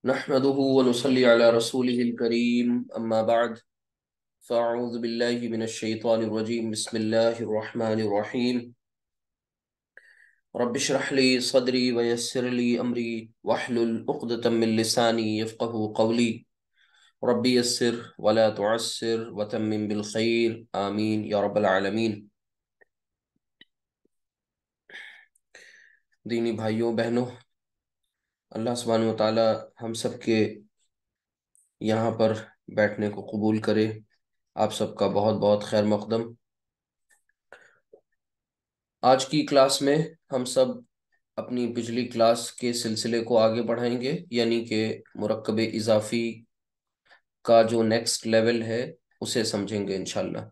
نحمده ونصلي على رسوله الكريم أما بعد فأعوذ بالله من الشيطان الرجيم بسم الله الرحمن الرحيم رب اشرح لي صدري ويسر لي أمري واحلل عقدة من لساني يفقه قولي ربي يسر ولا تعسر وتمم بالخير آمين يا رب العالمين۔ دینی بھائیوں بہنوں، اللہ سبحانہ و تعالی ہم سب کے یہاں پر بیٹھنے کو قبول کرے۔ آپ سب کا بہت بہت خیر مقدم۔ آج کی کلاس میں ہم سب اپنی پچھلی کلاس کے سلسلے کو آگے بڑھائیں گے، یعنی کہ مرکب اضافی کا جو نیکسٹ لیول ہے اسے سمجھیں گے انشاءاللہ۔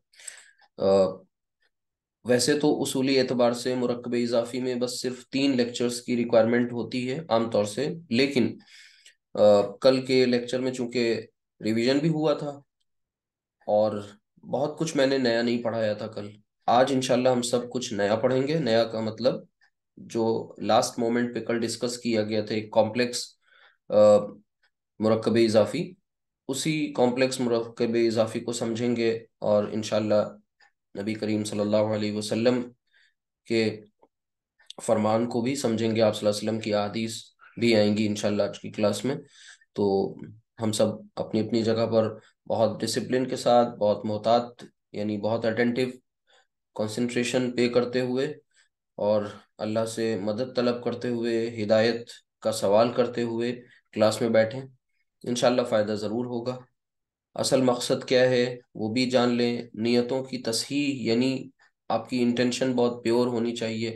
ویسے تو اصولی اعتبار سے مرکب اضافی میں بس صرف 3 لیکچرز کی ریکوائرمنٹ ہوتی ہے عام طور سے، لیکن کل کے لیکچر میں چونکہ ریویژن بھی ہوا تھا اور بہت کچھ میں نے نیا نہیں پڑھایا تھا کل، آج انشاءاللہ ہم سب کچھ نیا پڑھیں گے۔ نیا کا مطلب جو لاسٹ مومنٹ پہ کل ڈسکس کیا گیا تھا، ایک کمپلیکس مرکب اضافی، اسی کمپلیکس مرکب اضافی کو سمجھیں گے اور انشاءاللہ نبی کریم صلی اللہ علیہ وسلم کے فرمان کو بھی سمجھیں گے، آپ صلی اللہ علیہ وسلم کی احادیث بھی آئیں گی انشاءاللہ آج کی کلاس میں۔ تو ہم سب اپنی اپنی جگہ پر بہت ڈسپلن کے ساتھ، بہت محتاط، یعنی بہت اٹینٹیو کنسنٹریشن پے کرتے ہوئے اور اللہ سے مدد طلب کرتے ہوئے، ہدایت کا سوال کرتے ہوئے کلاس میں بیٹھیں، انشاءاللہ فائدہ ضرور ہوگا۔ اصل مقصد کیا ہے وہ بھی جان لیں، نیتوں کی تصحیح، یعنی آپ کی انٹینشن بہت پیور ہونی چاہیے،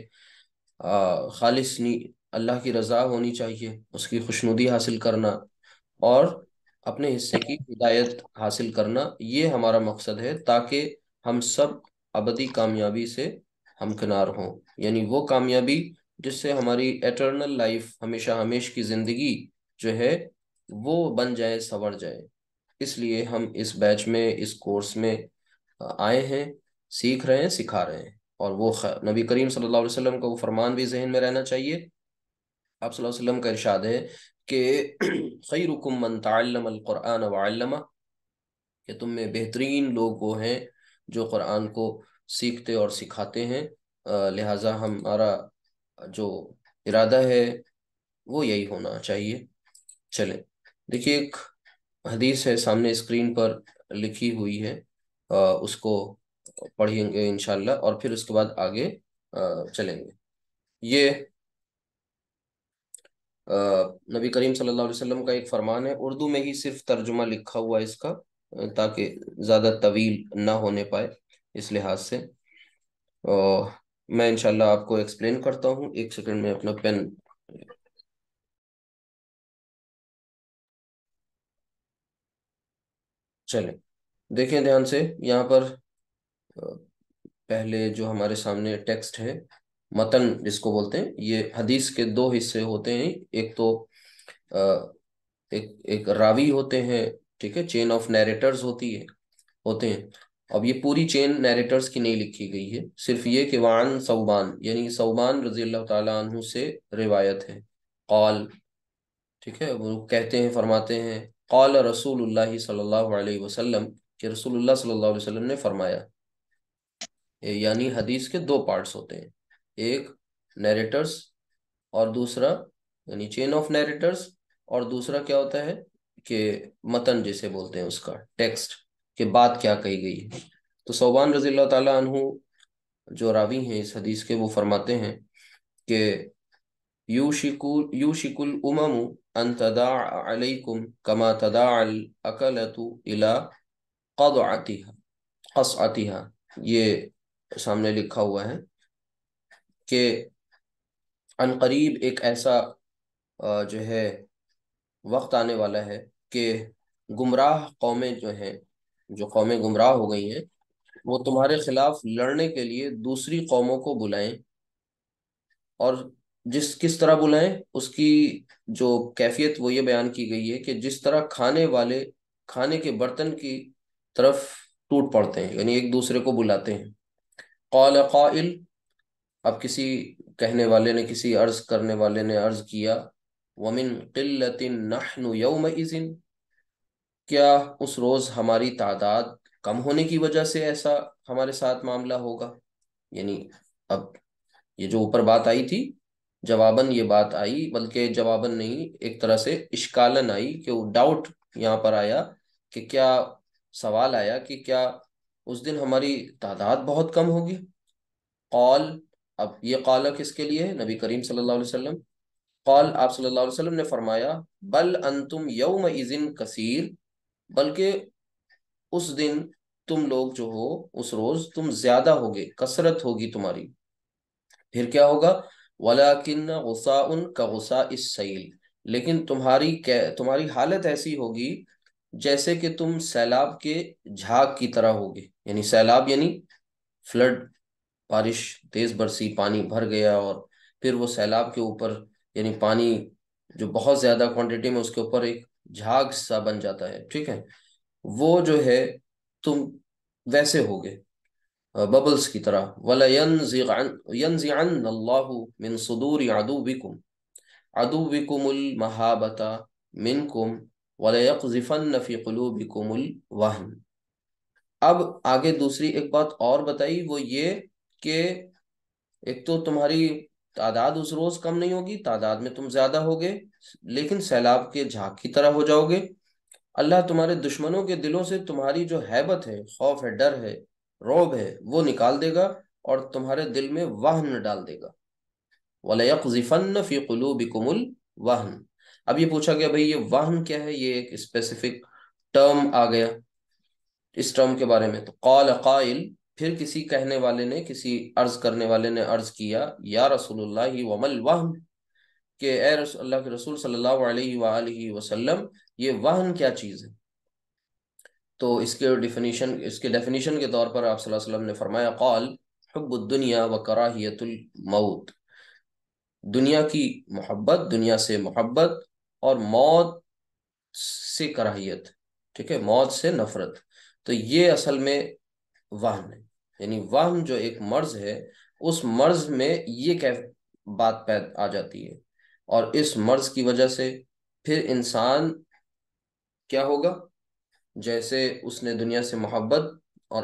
خالص اللہ کی رضا ہونی چاہیے، اس کی خوشنودی حاصل کرنا اور اپنے حصے کی ہدایت حاصل کرنا، یہ ہمارا مقصد ہے، تاکہ ہم سب ابدی کامیابی سے ہمکنار ہوں، یعنی وہ کامیابی جس سے ہماری ایٹرنل لائف، ہمیشہ ہمیش کی زندگی جو ہے وہ بن جائے، سنور جائے۔ اس لیے ہم اس بیچ میں، اس کورس میں آئے ہیں، سیکھ رہے ہیں، سکھا رہے ہیں، اور وہ نبی کریم صلی اللہ علیہ وسلم کا وہ فرمان بھی ذہن میں رہنا چاہیے۔ آپ صلی اللہ علیہ وسلم کا ارشاد ہے کہ خیرکم من تعلم القرآن وعلمہ، کہ تم میں بہترین لوگ وہ ہیں جو قرآن کو سیکھتے اور سکھاتے ہیں، لہٰذا ہمارا جو ارادہ ہے وہ یہی ہونا چاہیے۔ چلیں دیکھیے، ایک حدیث ہے سامنے اسکرین پر لکھی ہوئی ہے، اس کو پڑھیں گے انشاءاللہ اور پھر اس کے بعد آگے چلیں گے۔ یہ نبی کریم صلی اللہ علیہ وسلم کا ایک فرمان ہے، اردو میں ہی صرف ترجمہ لکھا ہوا ہے اس کا، تاکہ زیادہ طویل نہ ہونے پائے اس لحاظ سے۔ میں انشاءاللہ آپ کو ایکسپلین کرتا ہوں، ایک سیکنڈ میں اپنا پین۔ چلیں دیکھیں دھیان سے، یہاں پر پہلے جو ہمارے سامنے ٹیکسٹ ہے، متن جس کو بولتے ہیں، یہ حدیث کے 2 حصے ہوتے ہیں، ایک تو ایک راوی ہوتے ہیں، ٹھیک ہے، چین آف نیریٹرز ہوتے ہیں۔ اب یہ پوری چین نیریٹرز کی نہیں لکھی گئی ہے، صرف یہ کہ وعن ثوبان، یعنی ثوبان رضی اللہ تعالیٰ عنہ سے روایت ہے، قال، ٹھیک ہے، وہ کہتے ہیں، فرماتے ہیں، قال رسول اللہ صلی اللہ علیہ وسلم، کہ رسول اللہ صلی اللہ علیہ وسلم نے فرمایا۔ یعنی حدیث کے 2 پارٹس ہوتے ہیں، ایک نیریٹرز اور دوسرا یعنی چین آف نیریٹرز، اور دوسرا کیا ہوتا ہے کہ متن جسے بولتے ہیں، اس کا ٹیکسٹ، کہ بات کیا کہی گئی ہے۔ تو ثوبان رضی اللہ تعالیٰ عنہ جو راوی ہیں اس حدیث کے، وہ فرماتے ہیں کہ یوشک الامم ان تداع علیکم کما تداع الاکلۃ الی قصعتها، یہ سامنے لکھا ہوا ہے کہ عن قریب ایک ایسا جو ہے وقت آنے والا ہے کہ گمراہ قومیں جو ہیں، جو قومیں گمراہ ہو گئی ہیں، وہ تمہارے خلاف لڑنے کے لیے دوسری قوموں کو بلائیں، اور کس طرح بلائیں، اس کی جو کیفیت وہ یہ بیان کی گئی ہے کہ جس طرح کھانے والے کھانے کے برتن کی طرف ٹوٹ پڑتے ہیں، یعنی ایک دوسرے کو بلاتے ہیں۔ قال قائل، اب کسی کہنے والے نے، کسی عرض کرنے والے نے عرض کیا ومن قلت نحن یومئذ، کیا اس روز ہماری تعداد کم ہونے کی وجہ سے ایسا ہمارے ساتھ معاملہ ہوگا؟ یعنی اب یہ جو اوپر بات آئی تھی، جواباً یہ بات آئی، بلکہ جواباً نہیں، ایک طرح سے اشکالن آئی، کہ وہ ڈاؤٹ یہاں پر آیا، کہ کیا سوال آیا کہ کیا اس دن ہماری تعداد بہت کم ہوگی؟ قال، اب یہ قال کس کے لیے ہے؟ نبی کریم صلی اللہ علیہ وسلم۔ قال، آپ صلی اللہ علیہ وسلم نے فرمایا، بل انتم یومئذ کثیر، بلکہ اس دن تم لوگ جو ہو، اس روز تم زیادہ ہوگے، کثرت ہوگی تمہاری۔ پھر کیا ہوگا؟ وَلَكِنَّ غُثَاءٌ كَغُثَاءِ السَّيْلِ، لیکن تمہاری حالت ایسی ہوگی جیسے کہ تم سیلاب کے جھاگ کی طرح ہوگے۔ یعنی سیلاب یعنی فلڈ، بارش تیز برسی، پانی بھر گیا، اور پھر وہ سیلاب کے اوپر، یعنی پانی جو بہت زیادہ کوانٹٹی میں، اس کے اوپر ایک جھاگ سا بن جاتا ہے، ٹھیک ہے؟ وہ جو ہے تم ویسے ہوگے، ببلز کی طرح۔ يَنزِعَنَّ اللَّهُ مِن صُدُورِ عَدُوِّكُمُ الْمَهَابَةَ مِنْكُمْ وَلَيَقْذِفَنَّ فِي قُلُوبِكُمُ الْوَهْنَ۔ اب آگے دوسری ایک بات اور بتائی، وہ یہ کہ ایک تو تمہاری تعداد اس روز کم نہیں ہوگی، تعداد میں تم زیادہ ہوگے، لیکن سیلاب کے جھاگ کی طرح ہو جاؤ گے۔ اللہ تمہارے دشمنوں کے دلوں سے تمہاری جو ہیبت ہے، خوف ہے، ڈر ہے، رعب ہے، وہ نکال دے گا، اور تمہارے دل میں وہن ڈال دے گا۔ وَلَيَقْذِفَنَّ فِي قُلُوبِكُمُ الْوَهْنَ۔ اب یہ پوچھا گیا بھئی یہ وہن کیا ہے؟ یہ ایک اسپیسیفک ٹرم آ گیا اس ٹرم کے بارے میں۔ تو قال قائل، پھر کسی کہنے والے نے، کسی عرض کرنے والے نے عرض کیا، یا رسول اللہ وما الوہن، کہ اے اللہ کے رسول صلی اللہ علیہ وآلہ وسلم، یہ وہن کیا چیز ہے؟ تو اس کے ڈیفینیشن کے طور پر آپ صلی اللہ علیہ وسلم نے فرمایا، قال حب الدنیا و کراہیت الموت، دنیا کی محبت، دنیا سے محبت، اور موت سے کراہیت، ٹھیک ہے، موت سے نفرت۔ تو یہ اصل میں وہن ہے، یعنی وہن جو ایک مرض ہے، اس مرض میں یہ بات پید آ جاتی ہے، اور اس مرض کی وجہ سے پھر انسان کیا ہوگا؟ جیسے اس نے دنیا سے محبت اور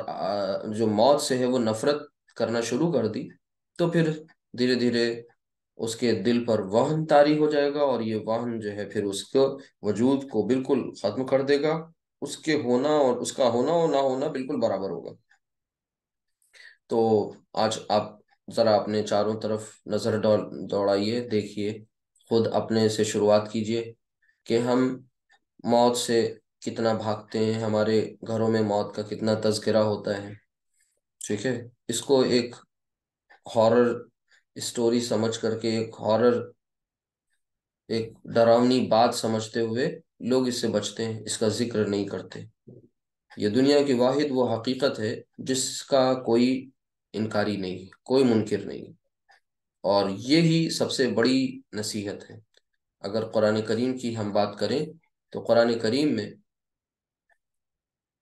جو موت سے ہے وہ نفرت کرنا شروع کر دی، تو پھر دھیرے دھیرے اس کے دل پر وہن طاری ہو جائے گا، اور یہ وہن جو ہے پھر اس کو وجود کو بالکل ختم کر دے گا، اس کے ہونا اور اس کا ہونا اور نہ ہونا بالکل برابر ہوگا۔ تو آج آپ ذرا اپنے چاروں طرف نظر دوڑائیے، دیکھیے، خود اپنے سے شروعات کیجئے کہ ہم موت سے کتنا بھاگتے ہیں، ہمارے گھروں میں موت کا کتنا تذکرہ ہوتا ہے، ٹھیک ہے؟ اس کو ایک ہارر اسٹوری سمجھ کر کے، ایک ڈراؤنی بات سمجھتے ہوئے لوگ اس سے بچتے ہیں، اس کا ذکر نہیں کرتے۔ یہ دنیا کی واحد وہ حقیقت ہے جس کا کوئی انکاری نہیں، کوئی منکر نہیں، اور یہی سب سے بڑی نصیحت ہے۔ اگر قرآن کریم کی ہم بات کریں تو قرآن کریم میں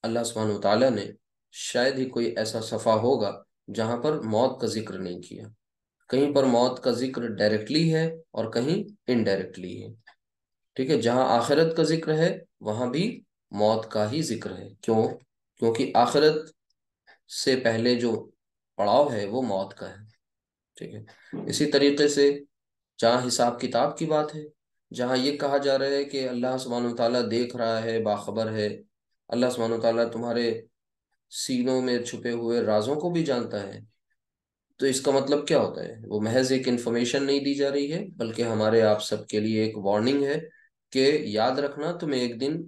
اللہ سبحانہ وتعالیٰ نے شاید ہی کوئی ایسا صفحہ ہوگا جہاں پر موت کا ذکر نہیں کیا۔ کہیں پر موت کا ذکر ڈائریکٹلی ہے اور کہیں انڈائریکٹلی ہے، ٹھیک ہے؟ جہاں آخرت کا ذکر ہے وہاں بھی موت کا ہی ذکر ہے۔ کیوں؟ کیونکہ آخرت سے پہلے جو پڑاؤ ہے وہ موت کا ہے، ٹھیک ہے؟ اسی طریقے سے جہاں حساب کتاب کی بات ہے، جہاں یہ کہا جا رہا ہے کہ اللہ سبحانہ وتعالیٰ دیکھ رہا ہے، باخبر ہے، اللہ سبحانہ وتعالیٰ تمہارے سینوں میں چھپے ہوئے رازوں کو بھی جانتا ہے، تو اس کا مطلب کیا ہوتا ہے؟ وہ محض ایک انفارمیشن نہیں دی جا رہی ہے، بلکہ ہمارے آپ سب کے لیے ایک وارننگ ہے کہ یاد رکھنا تمہیں ایک دن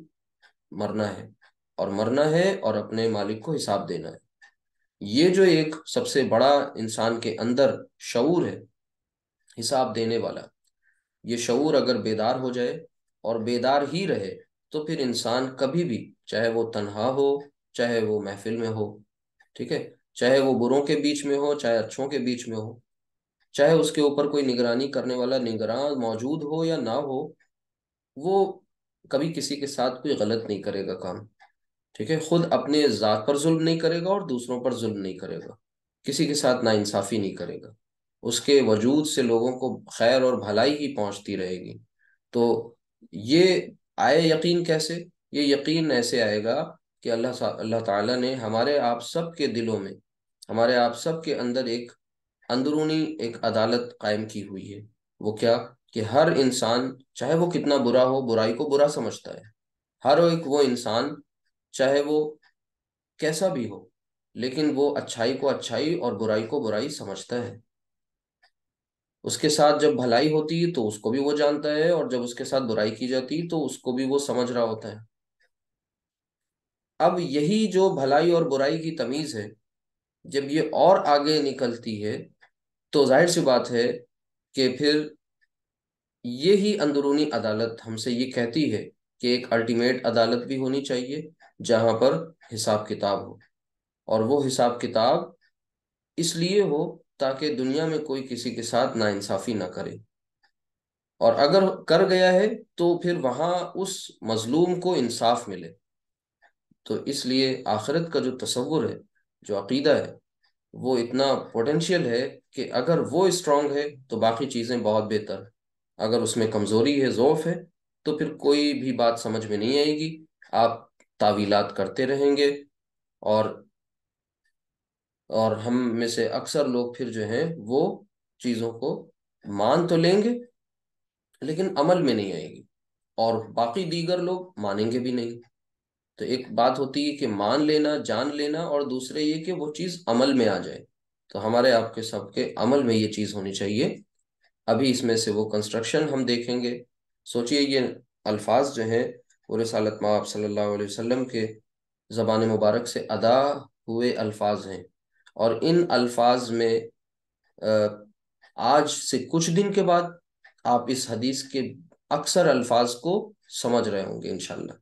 مرنا ہے، اور مرنا ہے اور اپنے مالک کو حساب دینا ہے۔ یہ جو ایک سب سے بڑا انسان کے اندر شعور ہے حساب دینے والا، یہ شعور اگر بیدار ہو جائے اور بیدار ہی رہے، تو پھر انسان کبھی بھی، چاہے وہ تنہا ہو، چاہے وہ محفل میں ہو، ٹھیک ہے، چاہے وہ بروں کے بیچ میں ہو، چاہے اچھوں کے بیچ میں ہو، چاہے اس کے اوپر کوئی نگرانی کرنے والا نگراں موجود ہو یا نہ ہو، وہ کبھی کسی کے ساتھ کوئی غلط نہیں کرے گا کام، ٹھیک ہے؟ خود اپنے ذات پر ظلم نہیں کرے گا اور دوسروں پر ظلم نہیں کرے گا، کسی کے ساتھ ناانصافی نہیں کرے گا، اس کے وجود سے لوگوں کو خیر اور بھلائی ہی پہنچتی رہے گی۔ تو یہ آئے یقین کیسے؟ یہ یقین ایسے آئے گا کہ اللہ تعالیٰ نے ہمارے آپ سب کے دلوں میں، ہمارے آپ سب کے اندر ایک اندرونی ایک عدالت قائم کی ہوئی ہے۔ وہ کیا؟ کہ ہر انسان چاہے وہ کتنا برا ہو، برائی کو برا سمجھتا ہے۔ ہر ایک وہ انسان چاہے وہ کیسا بھی ہو، لیکن وہ اچھائی کو اچھائی اور برائی کو برائی سمجھتا ہے۔ اس کے ساتھ جب بھلائی ہوتی ہے تو اس کو بھی وہ جانتا ہے، اور جب اس کے ساتھ برائی کی جاتی ہے تو اس کو بھی وہ سمجھ رہا ہوتا ہے۔ اب یہی جو بھلائی اور برائی کی تمیز ہے، جب یہ اور آگے نکلتی ہے تو ظاہر سی بات ہے کہ پھر یہی اندرونی عدالت ہم سے یہ کہتی ہے کہ ایک الٹیمیٹ عدالت بھی ہونی چاہیے جہاں پر حساب کتاب ہو، اور وہ حساب کتاب اس لیے ہو تاکہ دنیا میں کوئی کسی کے ساتھ ناانصافی نہ کرے، اور اگر کر گیا ہے تو پھر وہاں اس مظلوم کو انصاف ملے۔ تو اس لیے آخرت کا جو تصور ہے، جو عقیدہ ہے، وہ اتنا پوٹینشیل ہے کہ اگر وہ اسٹرانگ ہے تو باقی چیزیں بہت بہتر۔ اگر اس میں کمزوری ہے، ضعف ہے، تو پھر کوئی بھی بات سمجھ میں نہیں آئے گی، آپ تعویلات کرتے رہیں گے، اور ہم میں سے اکثر لوگ پھر جو ہیں وہ چیزوں کو مان تو لیں گے لیکن عمل میں نہیں آئے گی، اور باقی دیگر لوگ مانیں گے بھی نہیں۔ تو ایک بات ہوتی ہے کہ مان لینا، جان لینا، اور دوسرے یہ کہ وہ چیز عمل میں آ جائے۔ تو ہمارے آپ کے سب کے عمل میں یہ چیز ہونی چاہیے۔ ابھی اس میں سے وہ کنسٹرکشن ہم دیکھیں گے۔ سوچئے یہ الفاظ جو ہیں وہ رسالت مآب صلی اللہ علیہ وسلم کے زبان مبارک سے ادا ہوئے الفاظ ہیں، اور ان الفاظ میں آج سے کچھ دن کے بعد آپ اس حدیث کے اکثر الفاظ کو سمجھ رہے ہوں گے انشاءاللہ۔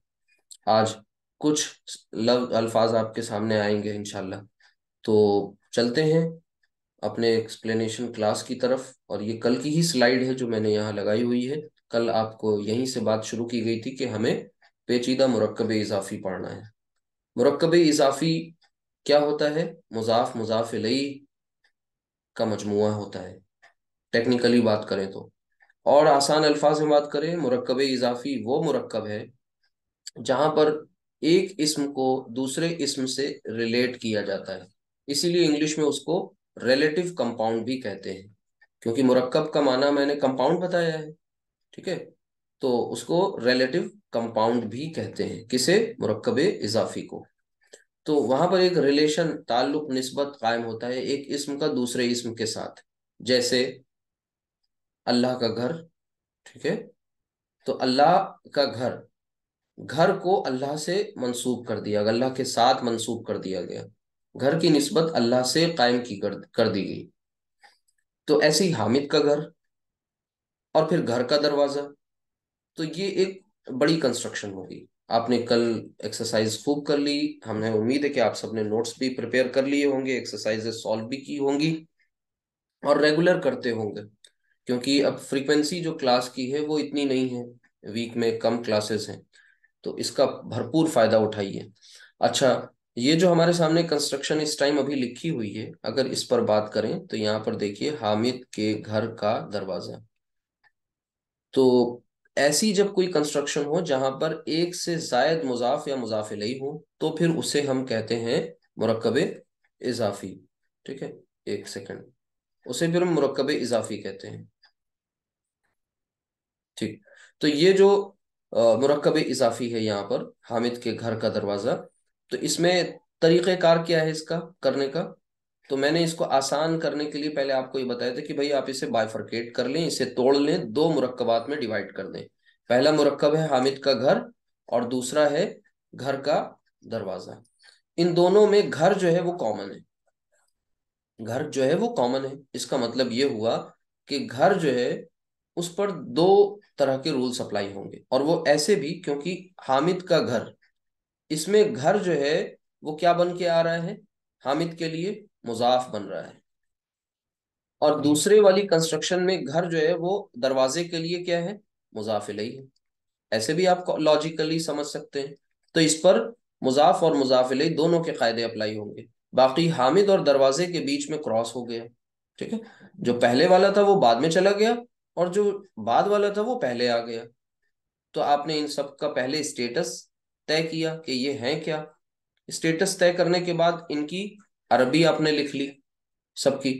آج کچھ الفاظ آپ کے سامنے آئیں گے انشاءاللہ۔ تو چلتے ہیں اپنے ایکسپلینیشن کلاس کی طرف، اور یہ کل کی ہی سلائیڈ ہے جو میں نے یہاں لگائی ہوئی ہے۔ کل آپ کو یہیں سے بات شروع کی گئی تھی کہ ہمیں پیچیدہ مرکب اضافی پڑھنا ہے۔ مرکب اضافی کیا ہوتا ہے؟ مضاف مضاف الیہ کا مجموعہ ہوتا ہے، ٹیکنیکلی بات کریں تو۔ اور آسان الفاظ میں بات کریں، مرکب اضافی وہ مرکب ہے جہاں پر ایک اسم کو دوسرے اسم سے ریلیٹ کیا جاتا ہے، اسی لیے انگلش میں اس کو ریلیٹو کمپاؤنڈ بھی کہتے ہیں، کیونکہ مرکب کا معنی میں نے کمپاؤنڈ بتایا ہے، ٹھیک ہے؟ تو اس کو ریلیٹو کمپاؤنڈ بھی کہتے ہیں، کسے؟ مرکب اضافی کو۔ تو وہاں پر ایک ریلیشن، تعلق، نسبت قائم ہوتا ہے ایک اسم کا دوسرے اسم کے ساتھ، جیسے اللہ کا گھر، ٹھیک ہے؟ تو اللہ کا گھر، گھر کو اللہ سے منسوب کر دیا گیا، اللہ کے ساتھ منسوب کر دیا گیا، گھر کی نسبت اللہ سے قائم کی کر دی گئی۔ تو ایسے ہی حامد کا گھر، اور پھر گھر کا دروازہ۔ تو یہ ایک بڑی کنسٹرکشن ہوگی۔ آپ نے کل ایکسرسائز خوب کر لی، ہمیں امید ہے کہ آپ سب نے نوٹس بھی پریپیئر کر لیے ہوں گے، ایکسرسائز سالو بھی کی ہوں گی، اور ریگولر کرتے ہوں گے، کیونکہ اب فریکوینسی جو کلاس کی ہے وہ اتنی نہیں ہے، ویک میں کم کلاسز ہیں، تو اس کا بھرپور فائدہ اٹھائیے۔ اچھا، یہ جو ہمارے سامنے کنسٹرکشن اس ٹائم ابھی لکھی ہوئی ہے، اگر اس پر بات کریں تو یہاں پر دیکھیے، حامد کے گھر کا دروازہ۔ تو ایسی جب کوئی کنسٹرکشن ہو جہاں پر ایک سے زائد مضاف یا مضاف الیہ ہو تو پھر اسے ہم کہتے ہیں مرکب اضافی، ٹھیک ہے؟ ایک سیکنڈ، اسے پھر ہم مرکب اضافی کہتے ہیں، ٹھیک؟ تو یہ جو مرکب اضافی ہے یہاں پر، حامد کے گھر کا دروازہ، تو اس میں طریقہ کار کیا ہے اس کا کرنے کا؟ تو میں نے اس کو آسان کرنے کے لیے پہلے آپ کو یہ بتایا تھا کہ بھائی آپ اسے بائیفرکیٹ کر لیں، اسے توڑ لیں، دو مرکبات میں ڈیوائڈ کر دیں۔ پہلا مرکب ہے حامد کا گھر، اور دوسرا ہے گھر کا دروازہ۔ ان دونوں میں گھر جو ہے وہ کامن ہے، گھر جو ہے وہ کامن ہے، اس کا مطلب یہ ہوا کہ گھر جو ہے اس پر دو طرح کے رولز اپلائی ہوں گے، اور وہ ایسے بھی کیونکہ حامد کا گھر، اس میں گھر جو ہے وہ کیا بن کے آ رہا ہے؟ حامد کے لیے مضاف بن رہا ہے، اور دوسرے والی کنسٹرکشن میں گھر جو ہے وہ دروازے کے لیے کیا ہے؟ مضاف الیہ ہے۔ ایسے بھی آپ لاجیکلی سمجھ سکتے ہیں۔ تو اس پر مضاف اور مضاف الیہ دونوں کے قاعدے اپلائی ہوں گے۔ باقی حامد اور دروازے کے بیچ میں کراس ہو گیا، ٹھیک ہے؟ جو پہلے والا تھا وہ بعد میں چلا گیا، اور جو بعد والا تھا وہ پہلے آ گیا، تو آپ نے ان سب کا پہلے اسٹیٹس طے کیا کہ یہ ہیں کیا. اسٹیٹس طے کرنے کے بعد ان کی عربی آپ نے لکھ لی سب کی،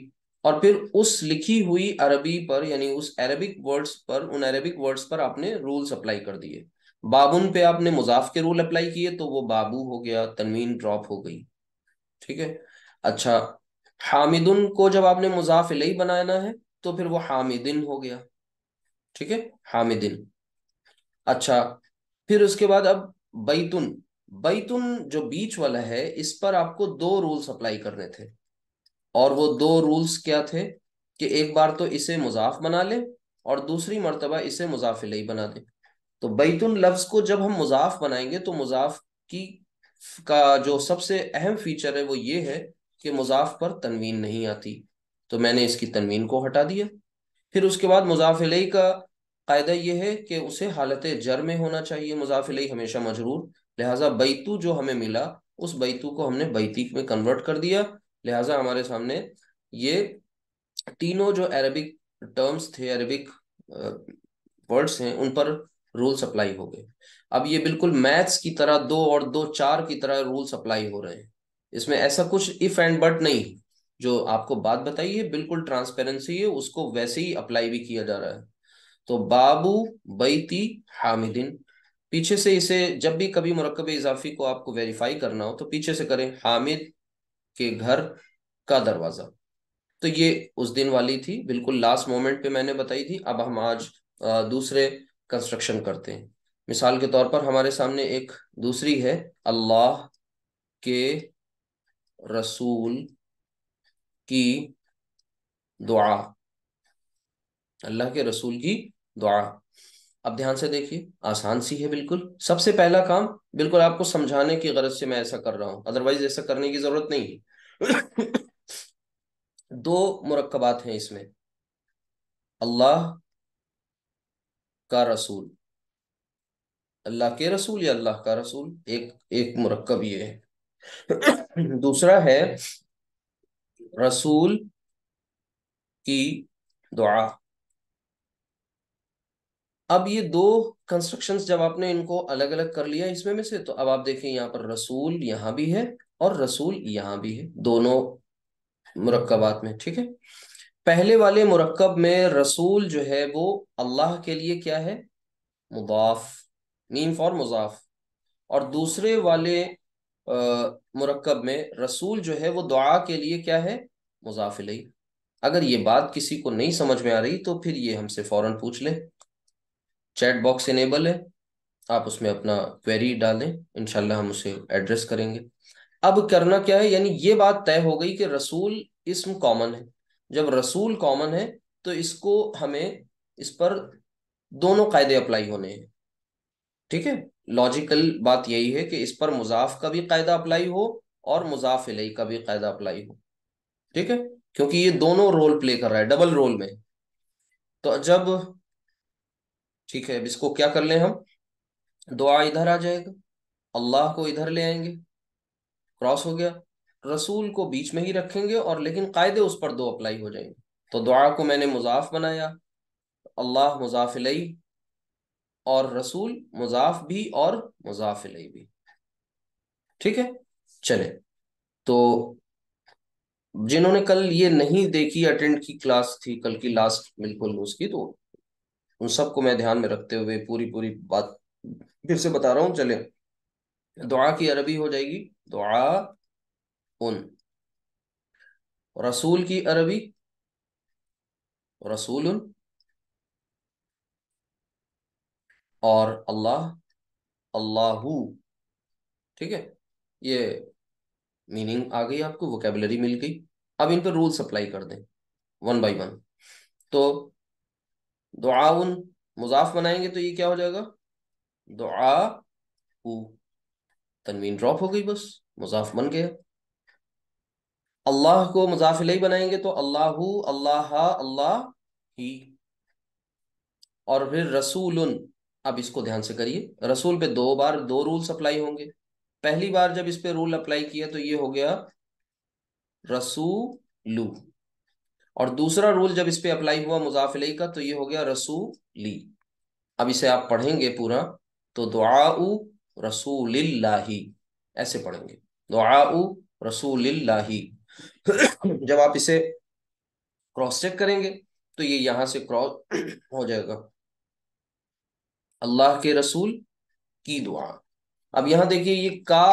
اور پھر اس لکھی ہوئی عربی پر یعنی اس عربک ورڈز پر، ان عربک ورڈز پر آپ نے رولز اپلائی کر دیے. بابن پہ آپ نے مضاف کے رول اپلائی کیے تو وہ بابو ہو گیا، تنوین ڈراپ ہو گئی. ٹھیک ہے. اچھا، حامدن کو جب آپ نے مضاف الیہ بنانا ہے تو پھر وہ حامدن ہو گیا. ٹھیک ہے، حامدن. اچھا، پھر اس کے بعد اب بیتن. بیتن جو بیچ والا ہے اس پر آپ کو دو رولز اپلائی کرنے تھے، اور وہ دو رولز کیا تھے کہ ایک بار تو اسے مضاف بنا لیں اور دوسری مرتبہ اسے مضاف الیہ بنا دیں. تو بیتن لفظ کو جب ہم مضاف بنائیں گے تو مضاف کی کا جو سب سے اہم فیچر ہے وہ یہ ہے کہ مضاف پر تنوین نہیں آتی، تو میں نے اس کی تنوین کو ہٹا دیا. پھر اس کے بعد مضاف الیہ کا قاعدہ یہ ہے کہ اسے حالت جر میں ہونا چاہیے، مضاف الیہ ہمیشہ مجرور. لہٰذا بیتو جو ہمیں ملا اس بیتو کو ہم نے بیتی میں کنورٹ کر دیا. لہٰذا ہمارے سامنے یہ تینوں جو عربک ٹرمز تھے، عربک ورڈز ہیں، ان پر رولز اپلائی ہو گئے. اب یہ بالکل میتھس کی طرح 2 اور 2 4 کی طرح رولز اپلائی ہو رہے ہیں. اس میں ایسا کچھ اف اینڈ بٹ نہیں، جو آپ کو بات بتائی ہے بالکل ٹرانسپیرنسی ہے، اس کو ویسے ہی اپلائی بھی کیا جا رہا ہے. تو بابو بیتی حامدن، پیچھے سے اسے جب بھی کبھی مرکب اضافی کو آپ کو ویریفائی کرنا ہو تو پیچھے سے کریں حامد کے گھر کا دروازہ. تو یہ اس دن والی تھی، بالکل لاسٹ مومنٹ پہ میں نے بتائی تھی. اب ہم آج دوسرے کنسٹرکشن کرتے ہیں. مثال کے طور پر ہمارے سامنے ایک دوسری ہے، اللہ کے رسول کی دعا. اللہ کے رسول کی دعا. اب دھیان سے دیکھیے، آسان سی ہے بالکل. سب سے پہلا کام بالکل آپ کو سمجھانے کی غرض سے میں ایسا کر رہا ہوں، ادروائز ایسا کرنے کی ضرورت نہیں ہے. دو مرکبات ہیں اس میں، اللہ کا رسول، اللہ کے رسول یا اللہ کا رسول، ایک ایک مرکب یہ ہے. دوسرا ہے رسول کی دعا. اب یہ دو کنسٹرکشنز جب آپ نے ان کو الگ الگ کر لیا اس میں سے، تو اب آپ دیکھیں یہاں پر رسول یہاں بھی ہے اور رسول یہاں بھی ہے، دونوں مرکبات میں. ٹھیک ہے. پہلے والے مرکب میں رسول جو ہے وہ اللہ کے لیے کیا ہے؟ مضاف، مین فار مضاف. اور دوسرے والے مرکب میں رسول جو ہے وہ دعا کے لیے کیا ہے؟ مضاف الیہ. اگر یہ بات کسی کو نہیں سمجھ میں آ رہی تو پھر یہ ہم سے فوراً پوچھ لیں، چیٹ باکس انیبل ہے، آپ اس میں اپنا کویری ڈالیں، انشاءاللہ ہم اسے ایڈریس کریں گے. اب کرنا کیا ہے، یعنی یہ بات طے ہو گئی کہ رسول اسم کامن ہے. جب رسول کامن ہے تو اس کو ہمیں اس پر دونوں قاعدے اپلائی ہونے ہیں. ٹھیک ہے. لاجیکل بات یہی ہے کہ اس پر مضاف کا بھی قاعدہ اپلائی ہو اور مضاف الیہ کا بھی قاعدہ اپلائی ہو. ٹھیک ہے، کیونکہ یہ دونوں رول پلے کر رہا ہے، ڈبل رول میں. تو جب ٹھیک ہے، اب اس کو کیا کر لیں ہم، دعا ادھر آ جائے گا، اللہ کو ادھر لے آئیں گے، کراس ہو گیا. رسول کو بیچ میں ہی رکھیں گے اور لیکن قاعدے اس پر دو اپلائی ہو جائیں گے. تو دعا کو میں نے مضاف بنایا، اللہ مضاف الیہ، اور رسول مضاف بھی اور مضاف الیہ بھی. ٹھیک ہے. چلے، تو جنہوں نے کل یہ نہیں دیکھی، اٹینڈ کی کلاس تھی کل کی لاسٹ بالکل اس کی، تو ان سب کو میں دھیان میں رکھتے ہوئے پوری پوری بات پھر سے بتا رہا ہوں. چلے، دعا کی عربی ہو جائے گی دعا ان، رسول کی عربی رسول، اور اللہ اللہ. ٹھیک ہے، یہ میننگ آ گئی، آپ کو ووکیبلری مل گئی. اب ان پہ رولز اپلائی کر دیں ون بائی ون. تو دعاون مضاف بنائیں گے تو یہ کیا ہو جائے گا؟ دعا، تنوین ڈراپ ہو گئی، بس مضاف بن گیا. اللہ کو مضاف الیہ بنائیں گے تو اللہ اللہ اللہ ہی. اور پھر رسول، اب اس کو دھیان سے کریے، رسول پہ دو بار دو رولز اپلائی ہوں گے. پہلی بار جب اس پہ رول اپلائی کیا تو یہ ہو گیا رسولو، اور دوسرا رول جب اس پہ اپلائی ہوا مضاف الیہ کا تو یہ ہو گیا رسولی. اب اسے آپ پڑھیں گے پورا تو دعاء رسول اللہ ایسے پڑھیں گے، دعاء رسول اللہ۔ جب آپ اسے کراس چیک کریں گے تو یہ یہاں سے کراس ہو جائے گا، اللہ کے رسول کی دعا۔ اب یہاں دیکھیے یہ کا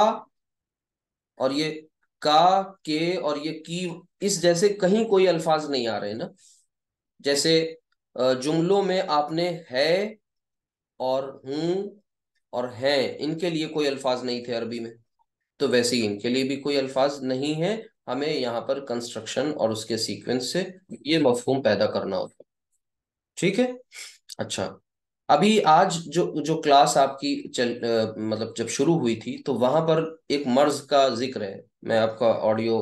اور یہ کا کے اور یہ کی، اس جیسے کہیں کوئی الفاظ نہیں آ رہے نا، جیسے جملوں میں آپ نے ہے اور ہوں اور ہیں ان کے لیے کوئی الفاظ نہیں تھے عربی میں، تو ویسے ہی ان کے لیے بھی کوئی الفاظ نہیں ہے، ہمیں یہاں پر کنسٹرکشن اور اس کے سیکوینس سے یہ مفہوم پیدا کرنا ہوتا ہے، ٹھیک ہے۔ اچھا، ابھی آج جو جو کلاس آپ کی مطلب جب شروع ہوئی تھی تو وہاں پر ایک مرض کا ذکر ہے، میں آپ کا آڈیو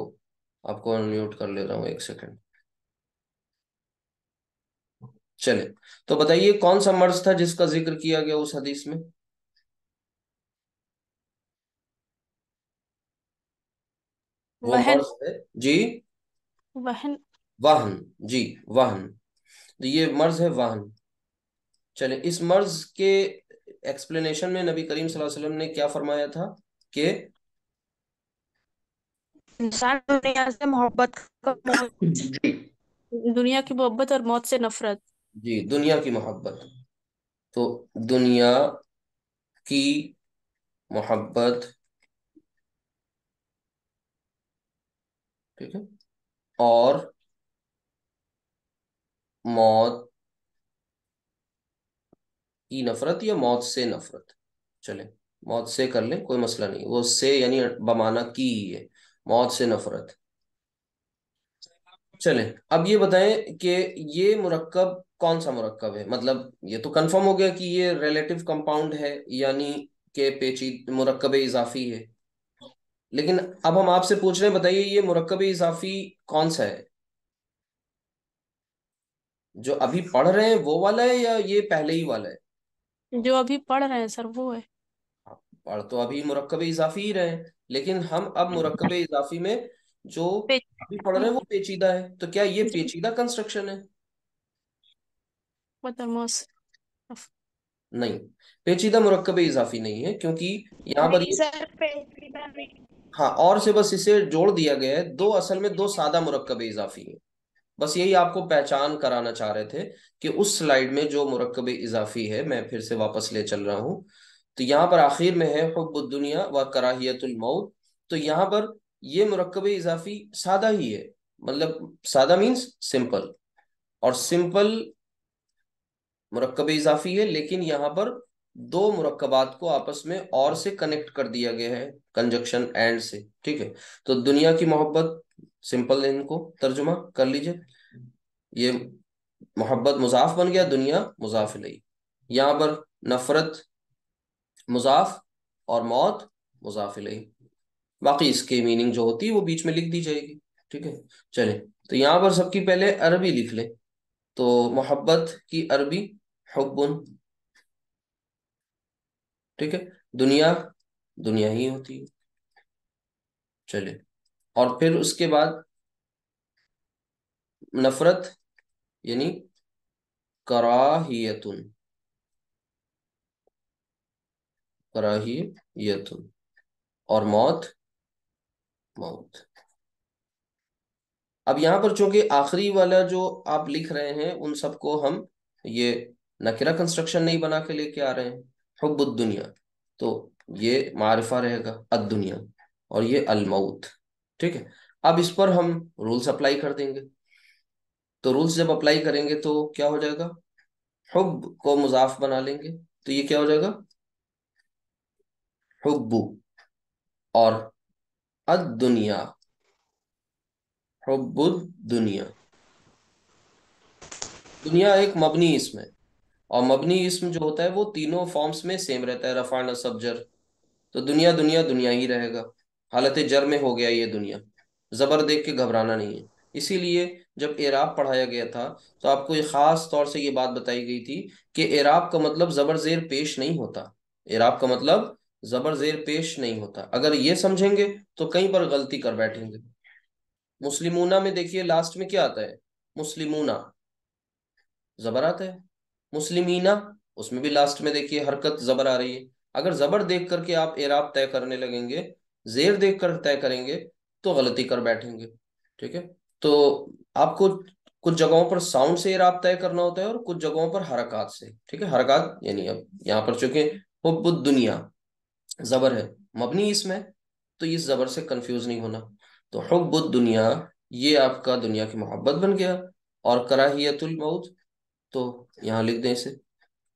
آپ کو انمیوٹ کر لے رہا ہوں، ایک سیکنڈ۔ چلے، تو بتائیے کون سا مرض تھا جس کا ذکر کیا گیا اس حدیث میں؟ وہ وہن مرض ہے جی، وہن وہن، جی وہن، تو یہ مرض ہے وہن۔ چلیں، اس مرض کے ایکسپلینیشن میں نبی کریم صلی اللہ علیہ وسلم نے کیا فرمایا تھا کہ انسان دنیا سے محبت کا جی دنیا کی محبت اور موت سے نفرت۔ جی دنیا کی محبت، تو دنیا کی محبت، ٹھیک ہے، اور موت کی نفرت یا موت سے نفرت، چلیں موت سے کر لیں کوئی مسئلہ نہیں، وہ سے یعنی بمانا کی ہی ہے، موت سے نفرت۔ چلیں اب یہ بتائیں کہ یہ مرکب کون سا مرکب ہے، مطلب یہ تو کنفرم ہو گیا کہ یہ ریلیٹو کمپاؤنڈ ہے، یعنی کہ پیچیدہ مرکب اضافی ہے، لیکن اب ہم آپ سے پوچھ رہے ہیں بتائیے یہ مرکب اضافی کون سا ہے؟ جو ابھی پڑھ رہے ہیں وہ والا ہے یا یہ پہلے ہی والا ہے؟ جو ابھی پڑھ رہے ہیں سر وہ ہے۔ پڑھ تو ابھی مرکب اضافی ہی رہے ہیں، لیکن ہم اب مرکب اضافی میں جو ابھی پڑھ رہے ہیں وہ پیچیدہ ہے، تو کیا یہ پیچیدہ کنسٹرکشن ہے؟ بدرموس نہیں، پیچیدہ مرکب اضافی نہیں ہے، کیونکہ یہاں پر نہیں یہ سر پیچیدہ نہیں۔ ہاں اور سے بس اسے جوڑ دیا گیا ہے، دو اصل میں دو سادہ مرکب اضافی ہیں، بس یہی آپ کو پہچان کرانا چاہ رہے تھے کہ اس سلائیڈ میں جو مرکب اضافی ہے، میں پھر سے واپس لے چل رہا ہوں، تو یہاں پر آخر میں ہے حب الدنیا و کراہیت الموت، تو یہاں پر یہ مرکب اضافی سادہ ہی ہے، مطلب سادہ مینس سمپل، اور سمپل مرکب اضافی ہے، لیکن یہاں پر دو مرکبات کو آپس میں اور سے کنیکٹ کر دیا گیا ہے کنجکشن اینڈ سے، ٹھیک ہے۔ تو دنیا کی محبت سمپل، ان کو ترجمہ کر لیجئے، یہ محبت مضاف بن گیا، دنیا مضاف الیہ، یہاں پر نفرت مضاف اور موت مضاف الیہ، باقی اس کی میننگ جو ہوتی ہے وہ بیچ میں لکھ دی جائے گی، ٹھیک ہے۔ چلیں، تو یہاں پر سب کی پہلے عربی لکھ لیں، تو محبت کی عربی حبن، ٹھیک ہے، دنیا دنیا ہی ہوتی ہے، چلے، اور پھر اس کے بعد نفرت یعنی کراہیتن، کراہیتن، اور موت موت۔ اب یہاں پر چونکہ آخری والا جو آپ لکھ رہے ہیں ان سب کو ہم یہ نکرہ کنسٹرکشن نہیں بنا کے لے کے آ رہے ہیں، حب الدنیا، تو یہ معرفہ رہے گا الدنیا، اور یہ الموت، ٹھیک ہے۔ اب اس پر ہم رولز اپلائی کر دیں گے، تو رولز جب اپلائی کریں گے تو کیا ہو جائے گا، حب کو مضاف بنا لیں گے، تو یہ کیا ہو جائے گا حب، اور الدنیا حب الدنیا، دنیا ایک مبنی اسم ہے، اور مبنی اسم جو ہوتا ہے وہ تینوں فارمز میں سیم رہتا ہے، رفع نصب جر، تو دنیا دنیا دنیا ہی رہے گا، حالت جر میں ہو گیا یہ دنیا، زبر دیکھ کے گھبرانا نہیں ہے۔ اسی لیے جب اعراب پڑھایا گیا تھا تو آپ کو یہ خاص طور سے یہ بات بتائی گئی تھی کہ اعراب کا مطلب زبر زیر پیش نہیں ہوتا، اعراب کا مطلب زبر زیر پیش نہیں ہوتا، اگر یہ سمجھیں گے تو کہیں پر غلطی کر بیٹھیں گے۔ مسلمونہ میں دیکھیے لاسٹ میں کیا آتا ہے، مسلمونہ زبر آتا ہے، مسلمینہ اس میں بھی لاسٹ میں دیکھیے حرکت زبر آ رہی ہے. اگر زبر دیکھ کر کے آپ اعراب طے کرنے لگیں گے، زیر دیکھ کر طے کریں گے تو غلطی کر بیٹھیں گے. ٹھیک ہے. تو آپ کو کچھ جگہوں پر ساؤنڈ سے اعراب طے کرنا ہوتا ہے اور کچھ جگہوں پر حرکات سے. ٹھیک ہے. حرکات یعنی اب یہاں پر چونکہ حب الدنیا زبر ہے مبنی اس میں، تو اس زبر سے کنفیوز نہیں ہونا. تو حب الدنیا یہ آپ کا دنیا کی محبت بن گیا. اور کراہیت الموت تو یہاں لکھ دیں اسے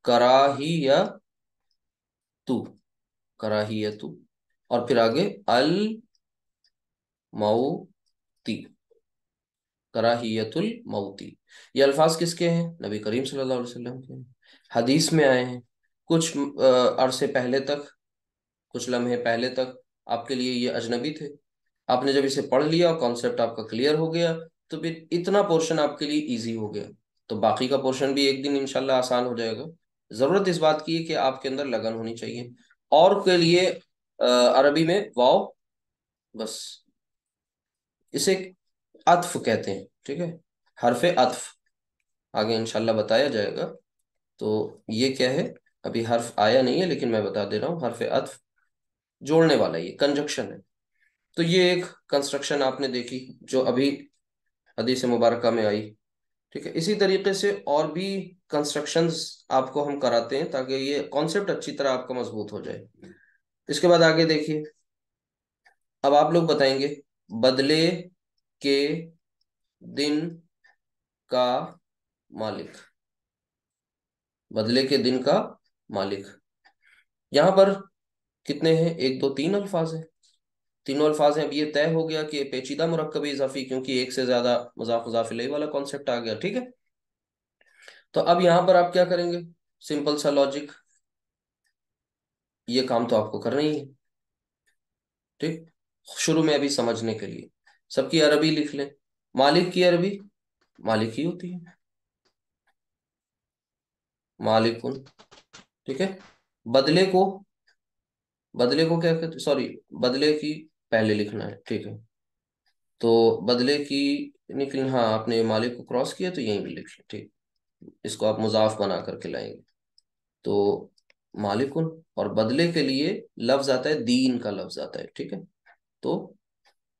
کراہیت، کراہیت، اور پھر آگے الموتی، کراہیت الموتی. یہ الفاظ کس کے ہیں؟ نبی کریم صلی اللہ علیہ وسلم کے ہیں، حدیث میں آئے ہیں. کچھ عرصے پہلے تک، کچھ لمحے پہلے تک آپ کے لیے یہ اجنبی تھے. آپ نے جب اسے پڑھ لیا اور کانسیپٹ آپ کا کلیئر ہو گیا تو پھر اتنا پورشن آپ کے لیے ایزی ہو گیا. تو باقی کا پورشن بھی ایک دن انشاءاللہ آسان ہو جائے گا. ضرورت اس بات کی ہے کہ آپ کے اندر لگن ہونی چاہیے. اور کے لیے عربی میں واو، بس اسے عطف کہتے ہیں. ٹھیک ہے. حرف عطف آگے انشاءاللہ بتایا جائے گا. تو یہ کیا ہے؟ ابھی حرف آیا نہیں ہے لیکن میں بتا دے رہا ہوں. حرف عطف جوڑنے والا، یہ کنجکشن ہے. تو یہ ایک کنسٹرکشن آپ نے دیکھی جو ابھی حدیث مبارکہ میں آئی. ٹھیک ہے. اسی طریقے سے اور بھی کنسٹرکشنز آپ کو ہم کراتے ہیں تاکہ یہ کانسیپٹ اچھی طرح آپ کا مضبوط ہو جائے. اس کے بعد آگے دیکھیے. اب آپ لوگ بتائیں گے بدلے کے دن کا مالک، بدلے کے دن کا مالک. یہاں پر کتنے ہیں؟ ایک دو تین الفاظ ہیں. تینوں الفاظ ہیں. اب یہ طے ہو گیا کہ پیچیدہ مرکب اضافی، کیونکہ ایک سے زیادہ مضاف مضاف الیہ والا کانسیپٹ آ گیا. ٹھیک ہے. تو اب یہاں پر آپ کیا کریں گے؟ سمپل سا لاجک، یہ کام تو آپ کو کرنا ہی ہے. ٹھیک. شروع میں ابھی سمجھنے کے لیے سب کی عربی لکھ لیں. مالک کی عربی مالک ہی ہوتی ہے، مالکن. ٹھیک ہے. بدلے کو، بدلے کو کیا کہتے، سوری بدلے کی پہلے لکھنا ہے. ٹھیک ہے. تو بدلے کی نکل، ہاں آپ نے مالک کو کراس کیا تو یہیں بھی لکھ لیں. ٹھیک. اس کو آپ مضاف بنا کر کے لائیں گے. تو مالکن، اور بدلے کے لیے لفظ آتا ہے، دین کا لفظ آتا ہے. ٹھیک ہے. تو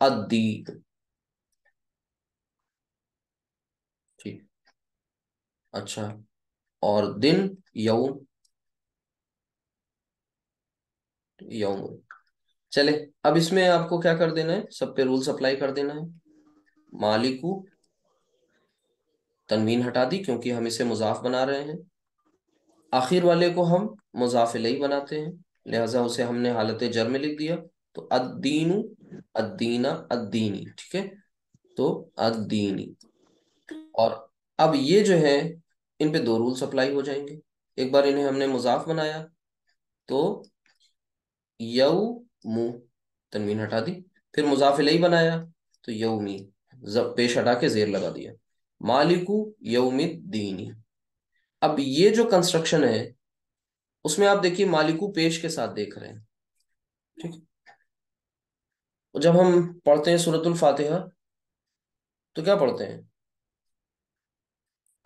الدین. ٹھیک. اچھا. اور دن یوم، یوم. چلے اب اس میں آپ کو کیا کر دینا ہے؟ سب پہ رولز اپلائی کر دینا ہے. مالکو، تنوین ہٹا دی کیونکہ ہم اسے مضاف بنا رہے ہیں. آخر والے کو ہم مضاف الیہ بناتے ہیں، لہٰذا اسے ہم نے حالت جر میں لکھ دیا. تو الدین، الدینہ، الدینی. ٹھیک ہے. تو الدینی. اور اب یہ جو ہے ان پہ دو رولز اپلائی ہو جائیں گے. ایک بار انہیں ہم نے مضاف بنایا تو یوم، تنوین ہٹا دی. پھر مضاف الیہ بنایا تو یومی، پیش ہٹا کے زیر لگا دیا. مالکو یوم الدینی. اب یہ جو کنسٹرکشن ہے اس میں آپ دیکھیے مالکو پیش کے ساتھ دیکھ رہے ہیں. ٹھیک. جب ہم پڑھتے ہیں سورۃ الفاتحہ تو کیا پڑھتے ہیں؟